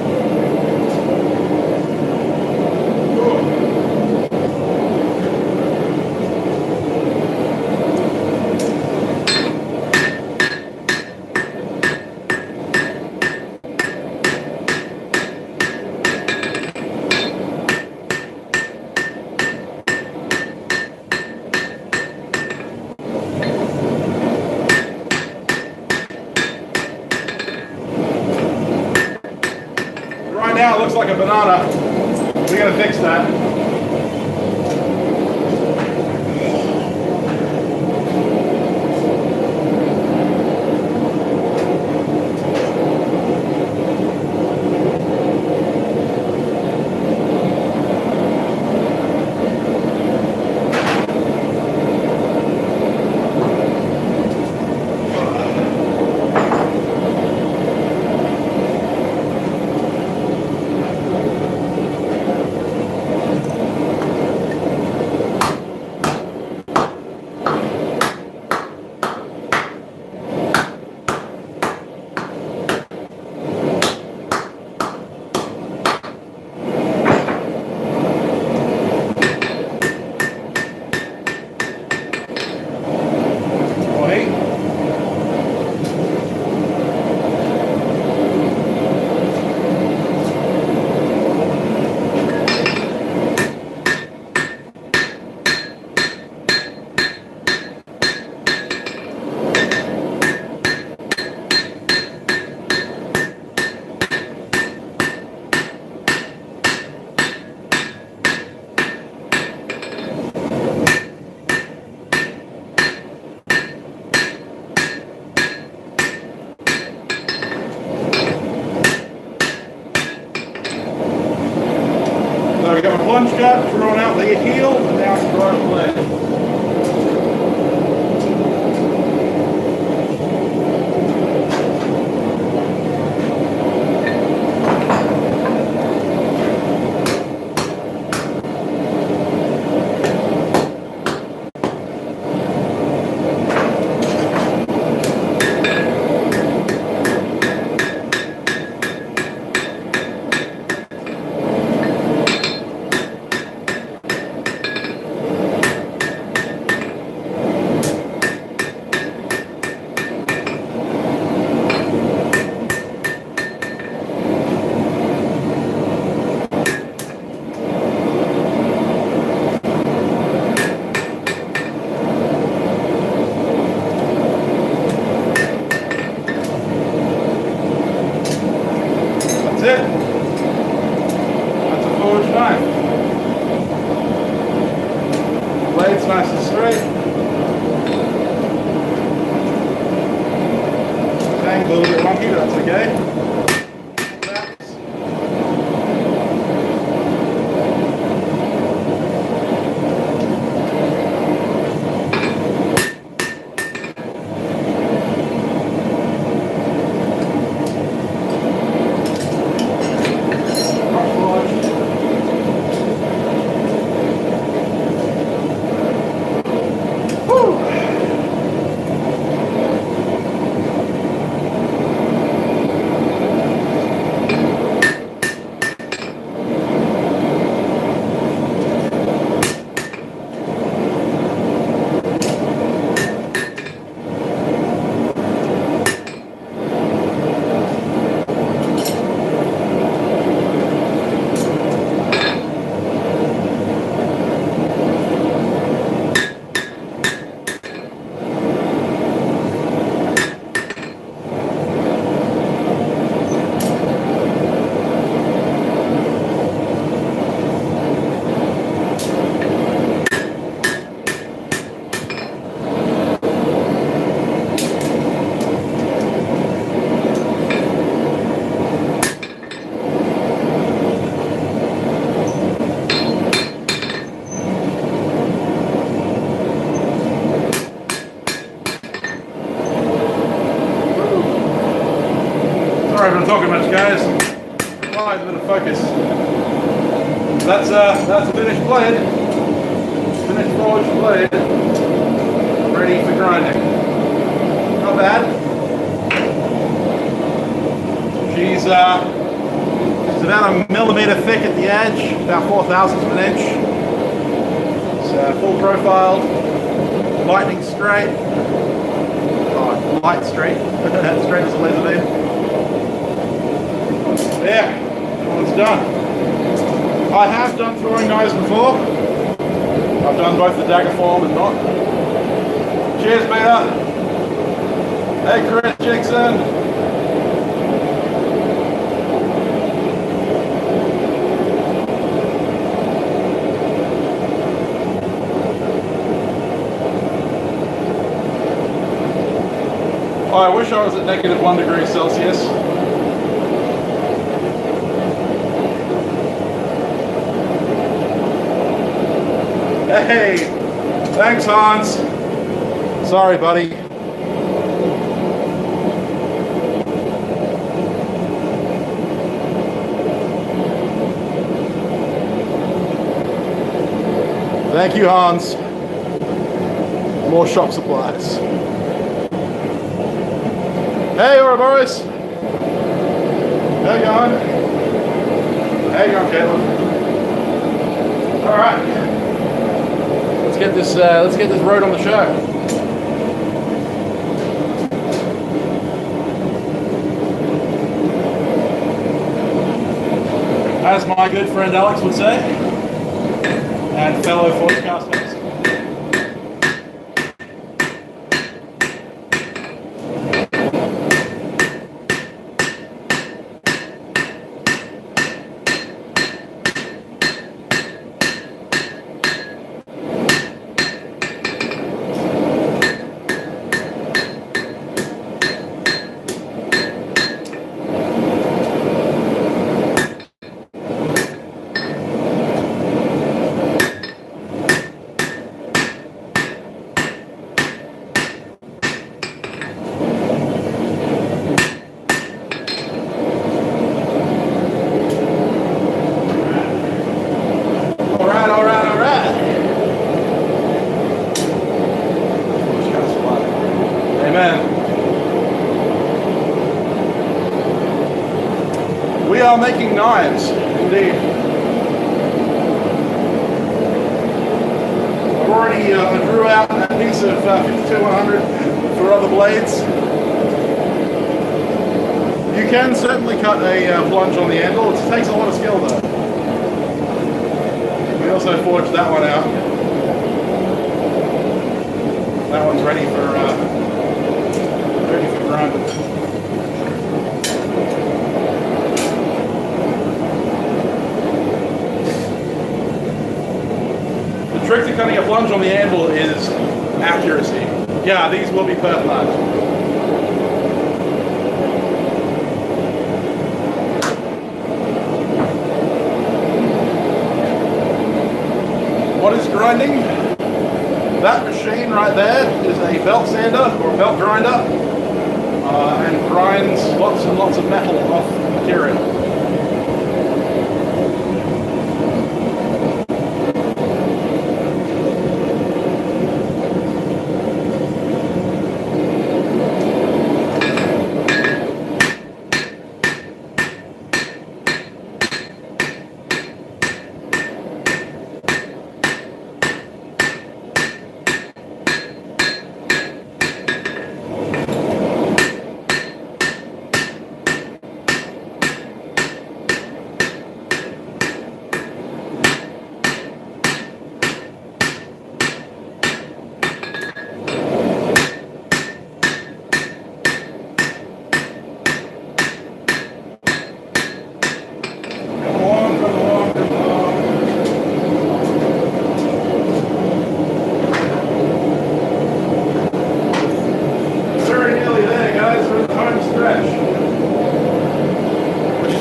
Right now it looks like a banana. We gotta fix that. So we got my plunge cut, throwing out the heel, and now I can throw out the leg. wonky, but that's okay. Sorry if I'm talking much, guys. Realize a bit of focus. That's a finished blade. Finished forged blade. Ready for grinding. Not bad. She's about a millimeter thick at the edge, about 4/1000 of an inch. It's full profile, lightning straight. Oh, light straight. Straight as a laser beam. Yeah, that one's done. I have done throwing knives before. I've done both the dagger form and not. Cheers, Peter. Hey, Chris Jackson. Oh, I wish I was at -1 degree Celsius. Hey, thanks, Hans. Sorry, buddy. Thank you, Hans. More shop supplies. Hey, Ouroboros. How you going? How you going, Caleb? All right. Let's get this road on the show. As my good friend Alex would say, and fellow Forgecast fans. We are making knives, indeed. I've already drew out a piece of 52-100 for other blades. You can certainly cut a plunge on the handle. It takes a lot of skill though. We also forged that one out. That one's ready for grinding. The trick to cutting a plunge on the anvil is accuracy. Yeah, these will be perfect. grinding. That machine right there is a belt sander or a belt grinder, and grinds lots and lots of metal off material.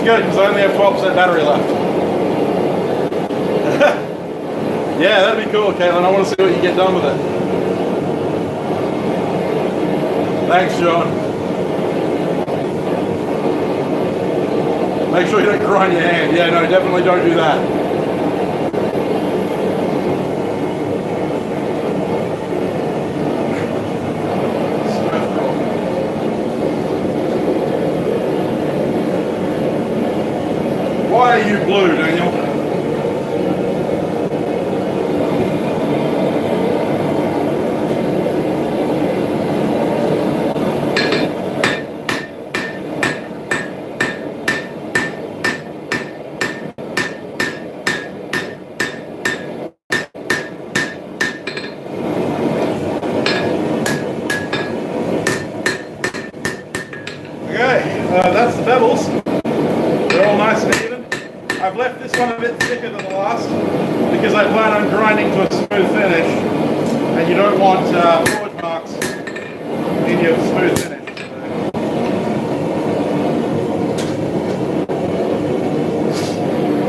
Good, because I only have 12% battery left. Yeah, that'd be cool, Caitlin. I want to see what you get done with it. Thanks, John. Make sure you don't grind your hand. Yeah, no, definitely don't do that. Why are you blue, Daniel? Okay, that's the bevels. They're all nice and even. I've left this one a bit thicker than the last because I plan on grinding to a smooth finish, and you don't want forge marks in your smooth finish.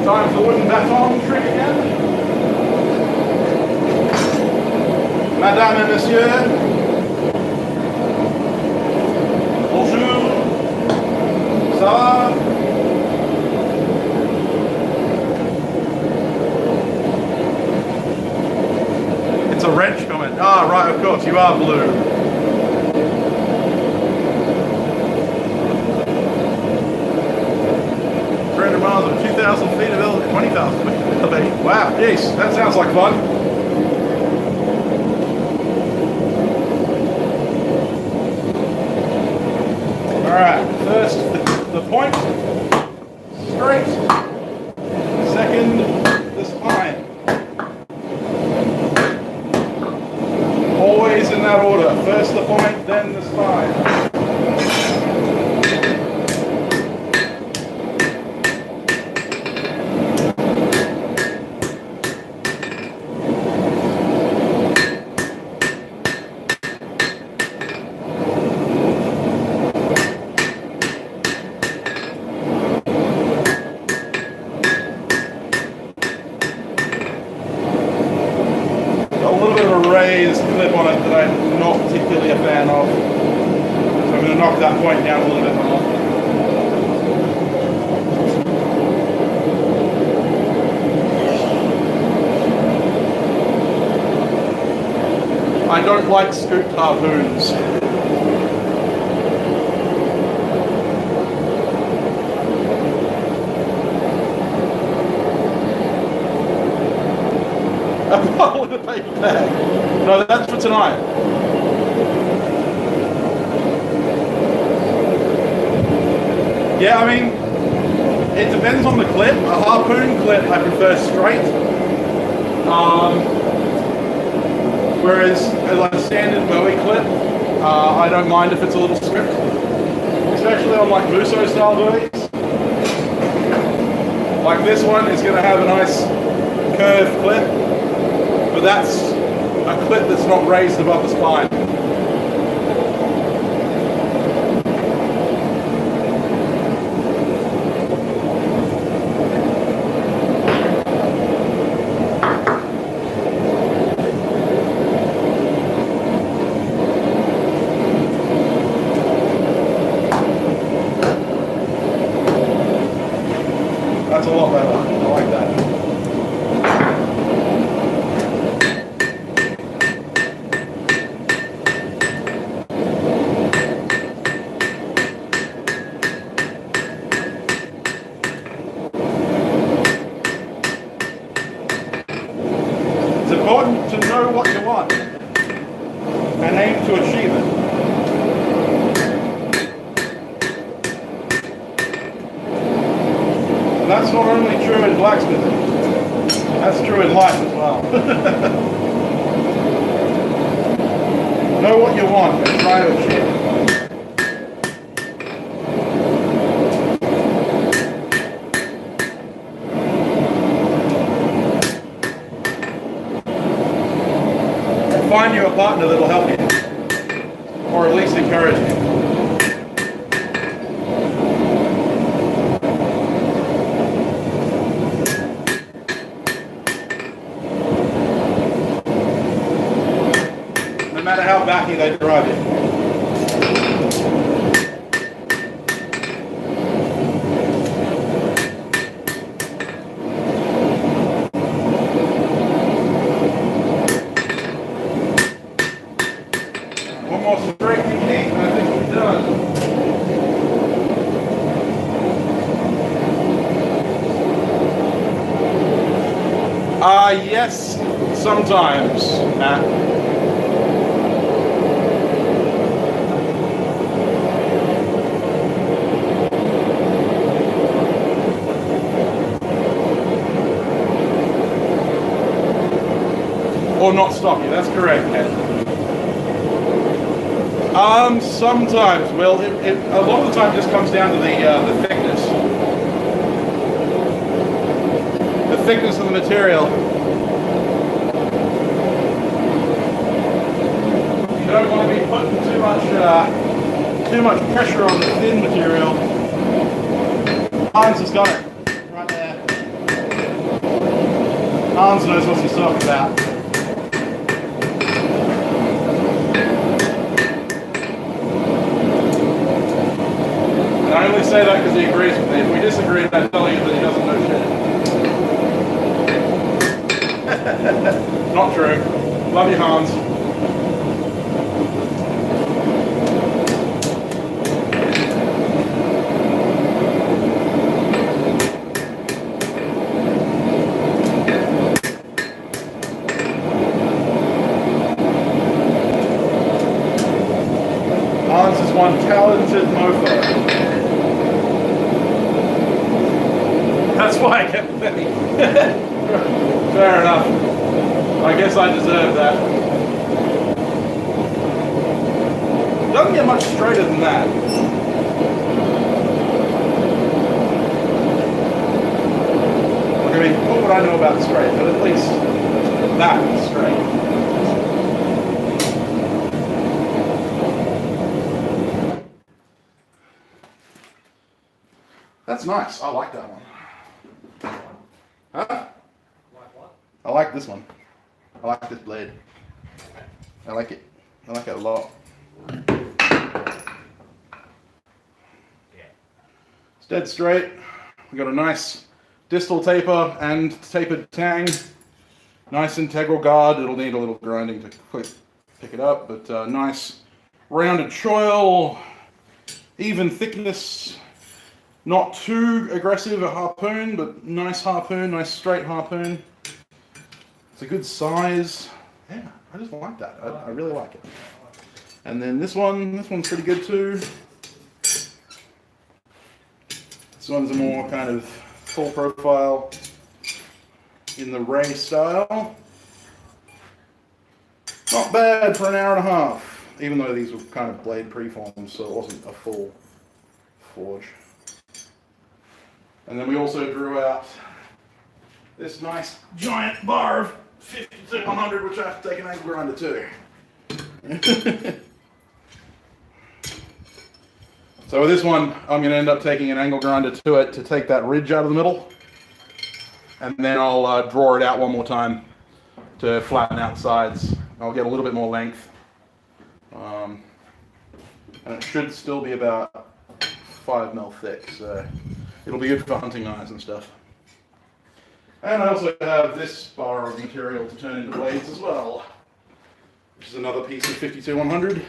Time for the wooden baton trick again. Madame et Monsieur, bonjour, ça va? A wrench comment. Ah, right, of course, you are blue. Miles of 2,000 feet of elevation, 20,000 feet of elevation. Wow, jeez, that sounds like fun. Alright, first the point, straight. Second, the spine. Always in that order. First the point, then the spine. Raised clip on it that I'm not particularly a fan of. So I'm going to knock that point down a little bit more. I don't like scoop harpoons. A bottle in a paper bag. No, that's for tonight. Yeah, I mean, it depends on the clip. A harpoon clip I prefer straight. Whereas a standard Bowie clip, I don't mind if it's a little stripped. Especially on like Musso style Bowies. Like this one is going to have a nice curved clip. But that's a clip that's not raised above the spine. to achieve it. And that's not only true in blacksmithing, that's true in life as well. Know what you want and try to achieve it. Find you a partner that'll help you, or at least encourage you. No matter how backy they drive you. One more straight technique, and I think we're done. Yes, sometimes, Matt. Or not stop you, that's correct, Ed. Sometimes. Well, a lot of the time it just comes down to the thickness. The thickness of the material. You don't want to be putting too much pressure on the thin material. Hans has got it right there. Hans knows what he's talking about. I only say that because he agrees with me. If we disagree, I tell you that he doesn't know shit. Not true. Love you, Hans. Hans is one talented mofo. That's why I kept betting. Fair enough. I guess I deserve that. Doesn't get much straighter than that. Look, I mean, what would I know about straight? But at least that is straight. That's nice. I like that one. Huh? Like what? I like this one. I like this blade. I like it. I like it a lot. Yeah. It's dead straight. We got a nice distal taper and tapered tang. Nice integral guard. It'll need a little grinding to pick it up, but nice rounded choil, even thickness. Not too aggressive a harpoon, but nice harpoon, nice straight harpoon. It's a good size. Yeah, I just like that. I really like it. And then this one's pretty good too. This one's a more kind of full profile in the Ray style. Not bad for an hour and a half, even though these were kind of blade preforms, so it wasn't a full forge. And then we also drew out this nice giant bar of 50-100, which I have to take an angle grinder too. So with this one, I'm going to end up taking an angle grinder to it to take that ridge out of the middle. And then I'll draw it out one more time to flatten out the sides. I'll get a little bit more length. And it should still be about 5 mil thick, so it'll be good for hunting knives and stuff. And I also have this bar of material to turn into blades as well, which is another piece of 52-100. And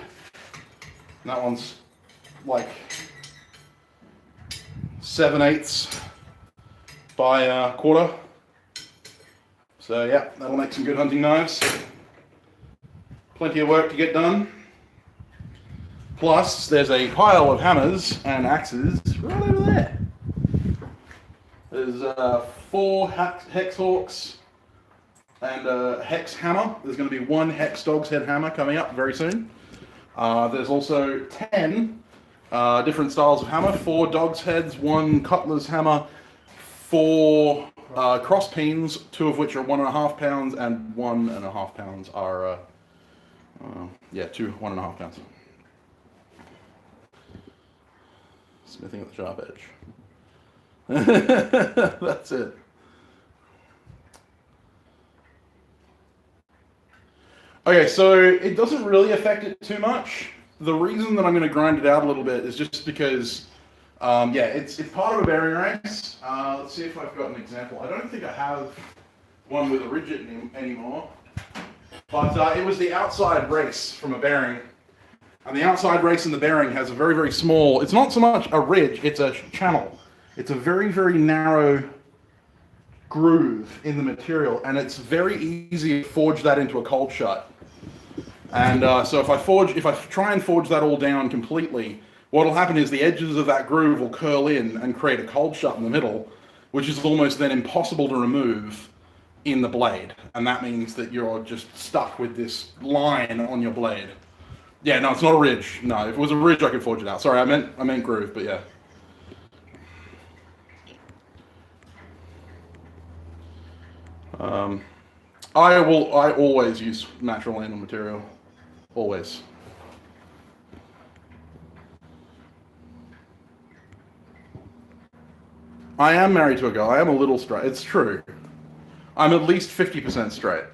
that one's like 7/8 by a quarter. So yeah, that'll make some good hunting knives. Plenty of work to get done. Plus, there's a pile of hammers and axes right over there. There's 4 hex hawks and a hex hammer. There's going to be 1 hex dog's head hammer coming up very soon. There's also 10 different styles of hammer, 4 dog's heads, 1 cutler's hammer, 4 cross pins, 2 of which are 1.5 pounds, and 1.5 pounds are, 2 1.5 pounds. Smithing at the sharp edge. That's it. Okay, so it doesn't really affect it too much. The reason that I'm going to grind it out a little bit is just because, it's part of a bearing race. Let's see if I've got an example. I don't think I have one with a rigid anymore, but it was the outside race from a bearing. And the outside race in the bearing has a very, very small, it's not so much a ridge, it's a channel. It's a very, very narrow groove in the material, and it's very easy to forge that into a cold shut. And so if I try and forge that all down completely, what'll happen is the edges of that groove will curl in and create a cold shut in the middle, which is almost then impossible to remove in the blade. And that means that you're just stuck with this line on your blade. Yeah, no, it's not a ridge. No, if it was a ridge, I could forge it out. Sorry, I meant groove, but yeah. I always use natural anvil material. Always. I am married to a girl. I am a little straight. It's true. I'm at least 50% straight.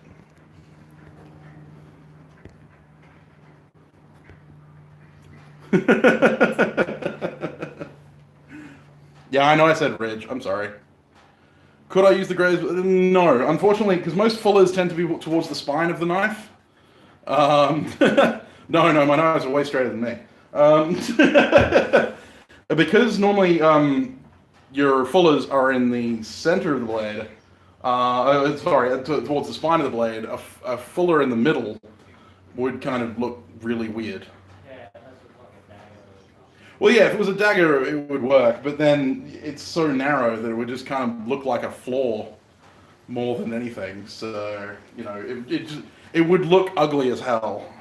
Yeah, I know I said ridge. I'm sorry. Could I use the graze? No, unfortunately, because most fullers tend to be towards the spine of the knife. No, my knives are way straighter than me. Because normally your fullers are in the center of the blade, towards the spine of the blade, a fuller in the middle would kind of look really weird. Well, yeah, if it was a dagger, it would work, but then it's so narrow that it would just kind of look like a flaw more than anything. So, it would look ugly as hell.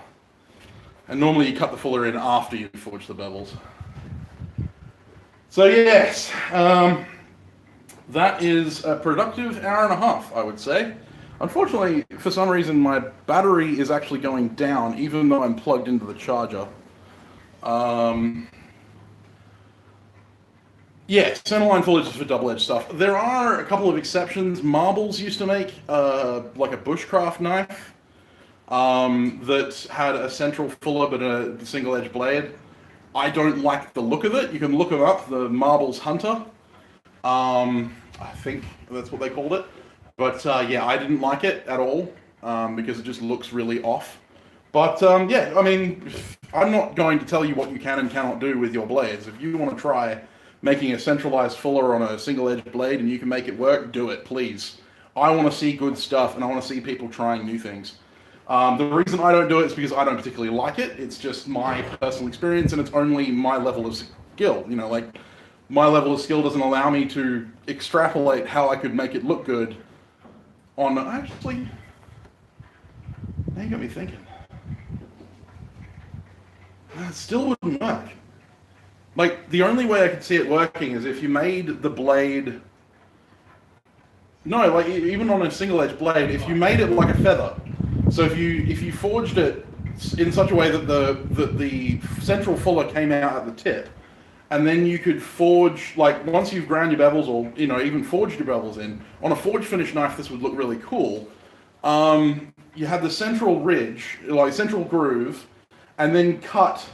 And normally you cut the fuller in after you forge the bevels. So yes, that is a productive hour and a half, I would say. Unfortunately, for some reason, my battery is actually going down, even though I'm plugged into the charger. Yeah, centerline fullers is for double-edged stuff. There are a couple of exceptions. Marbles used to make like a bushcraft knife that had a central fuller but a single-edged blade. I don't like the look of it. You can look it up, the Marbles Hunter. I think that's what they called it. But yeah, I didn't like it at all because it just looks really off. But yeah, I mean, I'm not going to tell you what you can and cannot do with your blades. If you want to try making a centralized fuller on a single-edged blade and you can make it work, do it, please. I want to see good stuff and I want to see people trying new things. The reason I don't do it is because I don't particularly like it. It's just my personal experience and it's only my level of skill. Like my level of skill doesn't allow me to extrapolate how I could make it look good on, actually, now you got me thinking. It still wouldn't work. Like, the only way I could see it working is if you made the blade... No, like, even on a single-edged blade, if you made it like a feather. So if you forged it in such a way that the central fuller came out at the tip, and then you could forge, like, once you've ground your bevels or, even forged your bevels in, on a forged finish knife, this would look really cool. You had the central ridge, like, central groove, and then cut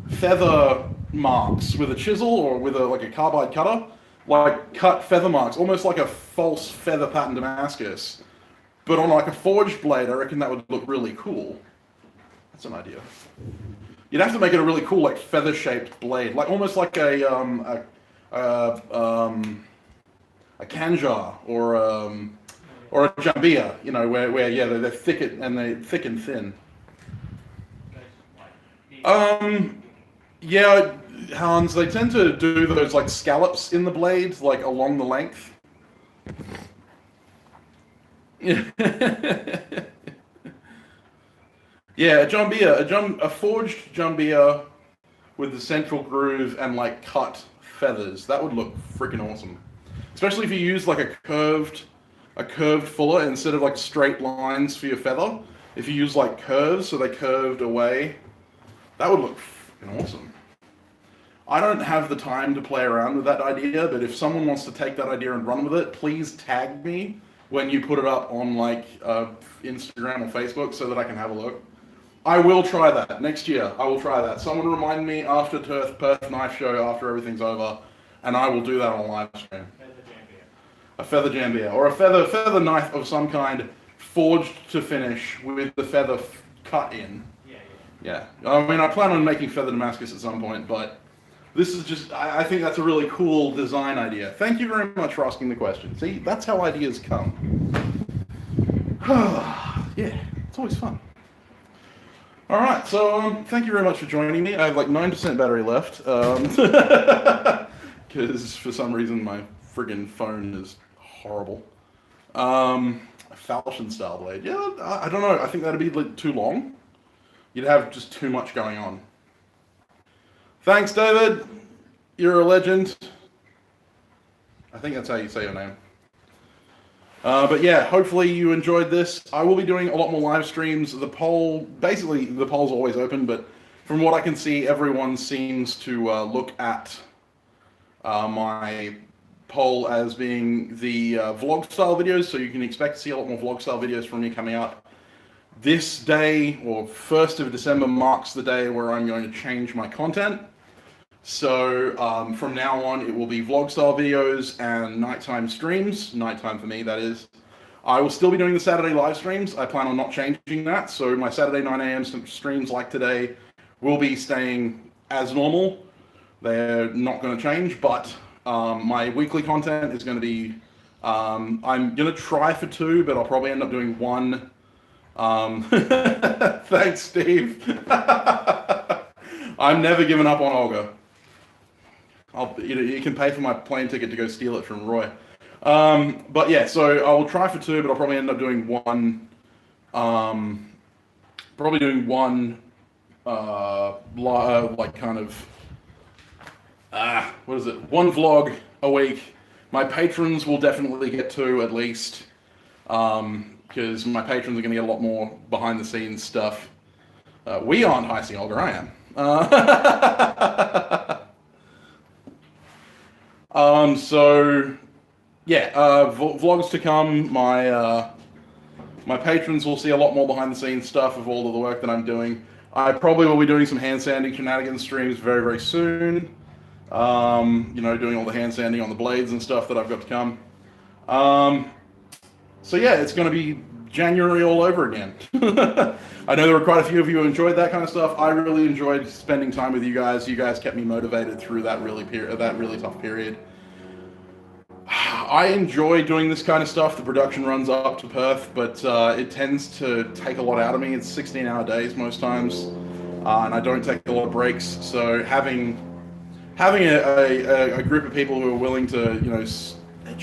feather marks with a chisel or with a carbide cutter, like cut feather marks, almost like a false feather pattern Damascus. But on like a forged blade, I reckon that would look really cool. That's an idea. You'd have to make it a really cool, like feather-shaped blade, like almost like a kanjar or a jambia, where they're thick and thin. Yeah, Hans, they tend to do those like scallops in the blade, like along the length. Yeah. Yeah, a forged jumbia with the central groove and like cut feathers. That would look freaking awesome. Especially if you use like a curved fuller instead of like straight lines for your feather. If you use like curves, so they curved away, that would look freaking awesome. I don't have the time to play around with that idea, but if someone wants to take that idea and run with it, please tag me when you put it up on like Instagram or Facebook so that I can have a look. I will try that next year. I will try that. Someone remind me after Perth Knife Show, after everything's over, and I will do that on live stream. A feather jambia, or a feather knife of some kind, forged to finish with the feather cut in. Yeah. I mean, I plan on making feather Damascus at some point, but this is just, I think that's a really cool design idea. Thank you very much for asking the question. See, that's how ideas come. Yeah, it's always fun. All right, so thank you very much for joining me. I have like 9% battery left, because for some reason my friggin' phone is horrible. A falchion style blade. Yeah, I don't know. I think that'd be like too long. You'd have just too much going on. Thanks, David. You're a legend. I think that's how you say your name. But yeah, hopefully you enjoyed this. I will be doing a lot more live streams. Basically the poll's always open, but from what I can see, everyone seems to look at my poll as being the vlog style videos, so you can expect to see a lot more vlog style videos from me coming out. This day, or 1st of December, marks the day where I'm going to change my content. So from now on, it will be vlog style videos and nighttime streams. Nighttime for me, that is. I will still be doing the Saturday live streams. I plan on not changing that. So my Saturday 9 a.m. streams like today will be staying as normal. They're not going to change, but my weekly content is going to be, I'm going to try for 2, but I'll probably end up doing 1. Thanks, Steve. I'm never giving up on Olga. You can pay for my plane ticket to go steal it from Roy. But yeah, so I will try for 2, but I'll probably end up doing 1. Probably doing 1, like kind of, what is it? 1 vlog a week. My patrons will definitely get 2 at least, because my patrons are going to get a lot more behind the scenes stuff. We aren't heisting Olga, I am. So yeah, vlogs to come. My patrons will see a lot more behind the scenes stuff of all of the work that I'm doing. I probably will be doing some hand sanding shenanigans streams very, very soon. Doing all the hand sanding on the blades and stuff that I've got to come. So yeah, it's going to be January all over again. I know there were quite a few of you who enjoyed that kind of stuff. I really enjoyed spending time with you guys. You guys kept me motivated through that really tough period. I enjoy doing this kind of stuff. The production runs up to Perth, but it tends to take a lot out of me. It's 16-hour days most times, and I don't take a lot of breaks. So having a group of people who are willing to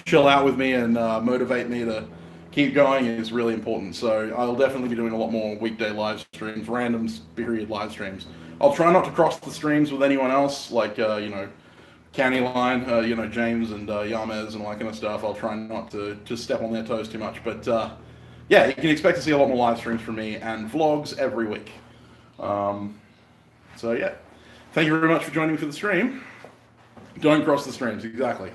chill out with me and motivate me to keep going is really important. So I'll definitely be doing a lot more weekday live streams, random period live streams. I'll try not to cross the streams with anyone else, like County Line, James and Yamez and all that kind of stuff. I'll try not to just step on their toes too much. But yeah, you can expect to see a lot more live streams from me and vlogs every week. So yeah, thank you very much for joining me for the stream. Don't cross the streams, exactly.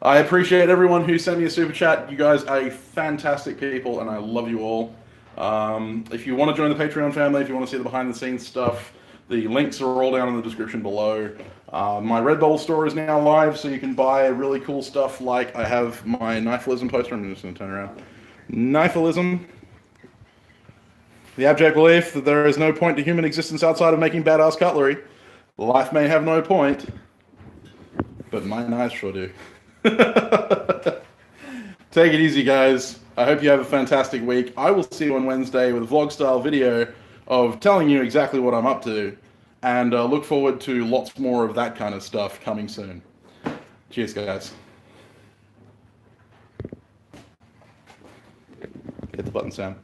I appreciate everyone who sent me a super chat. You guys are fantastic people, and I love you all. If you want to join the Patreon family, if you want to see the behind-the-scenes stuff, the links are all down in the description below. My Redbubble store is now live, so you can buy really cool stuff like I have my Knifelism poster. I'm just going to turn around. Knifelism. The abject belief that there is no point to human existence outside of making badass cutlery. Life may have no point, but my knives sure do. Take it easy, guys. I hope you have a fantastic week. I will see you on Wednesday with a vlog style video of telling you exactly what I'm up to. and look forward to lots more of that kind of stuff coming soon. Cheers, guys. Hit the button, Sam.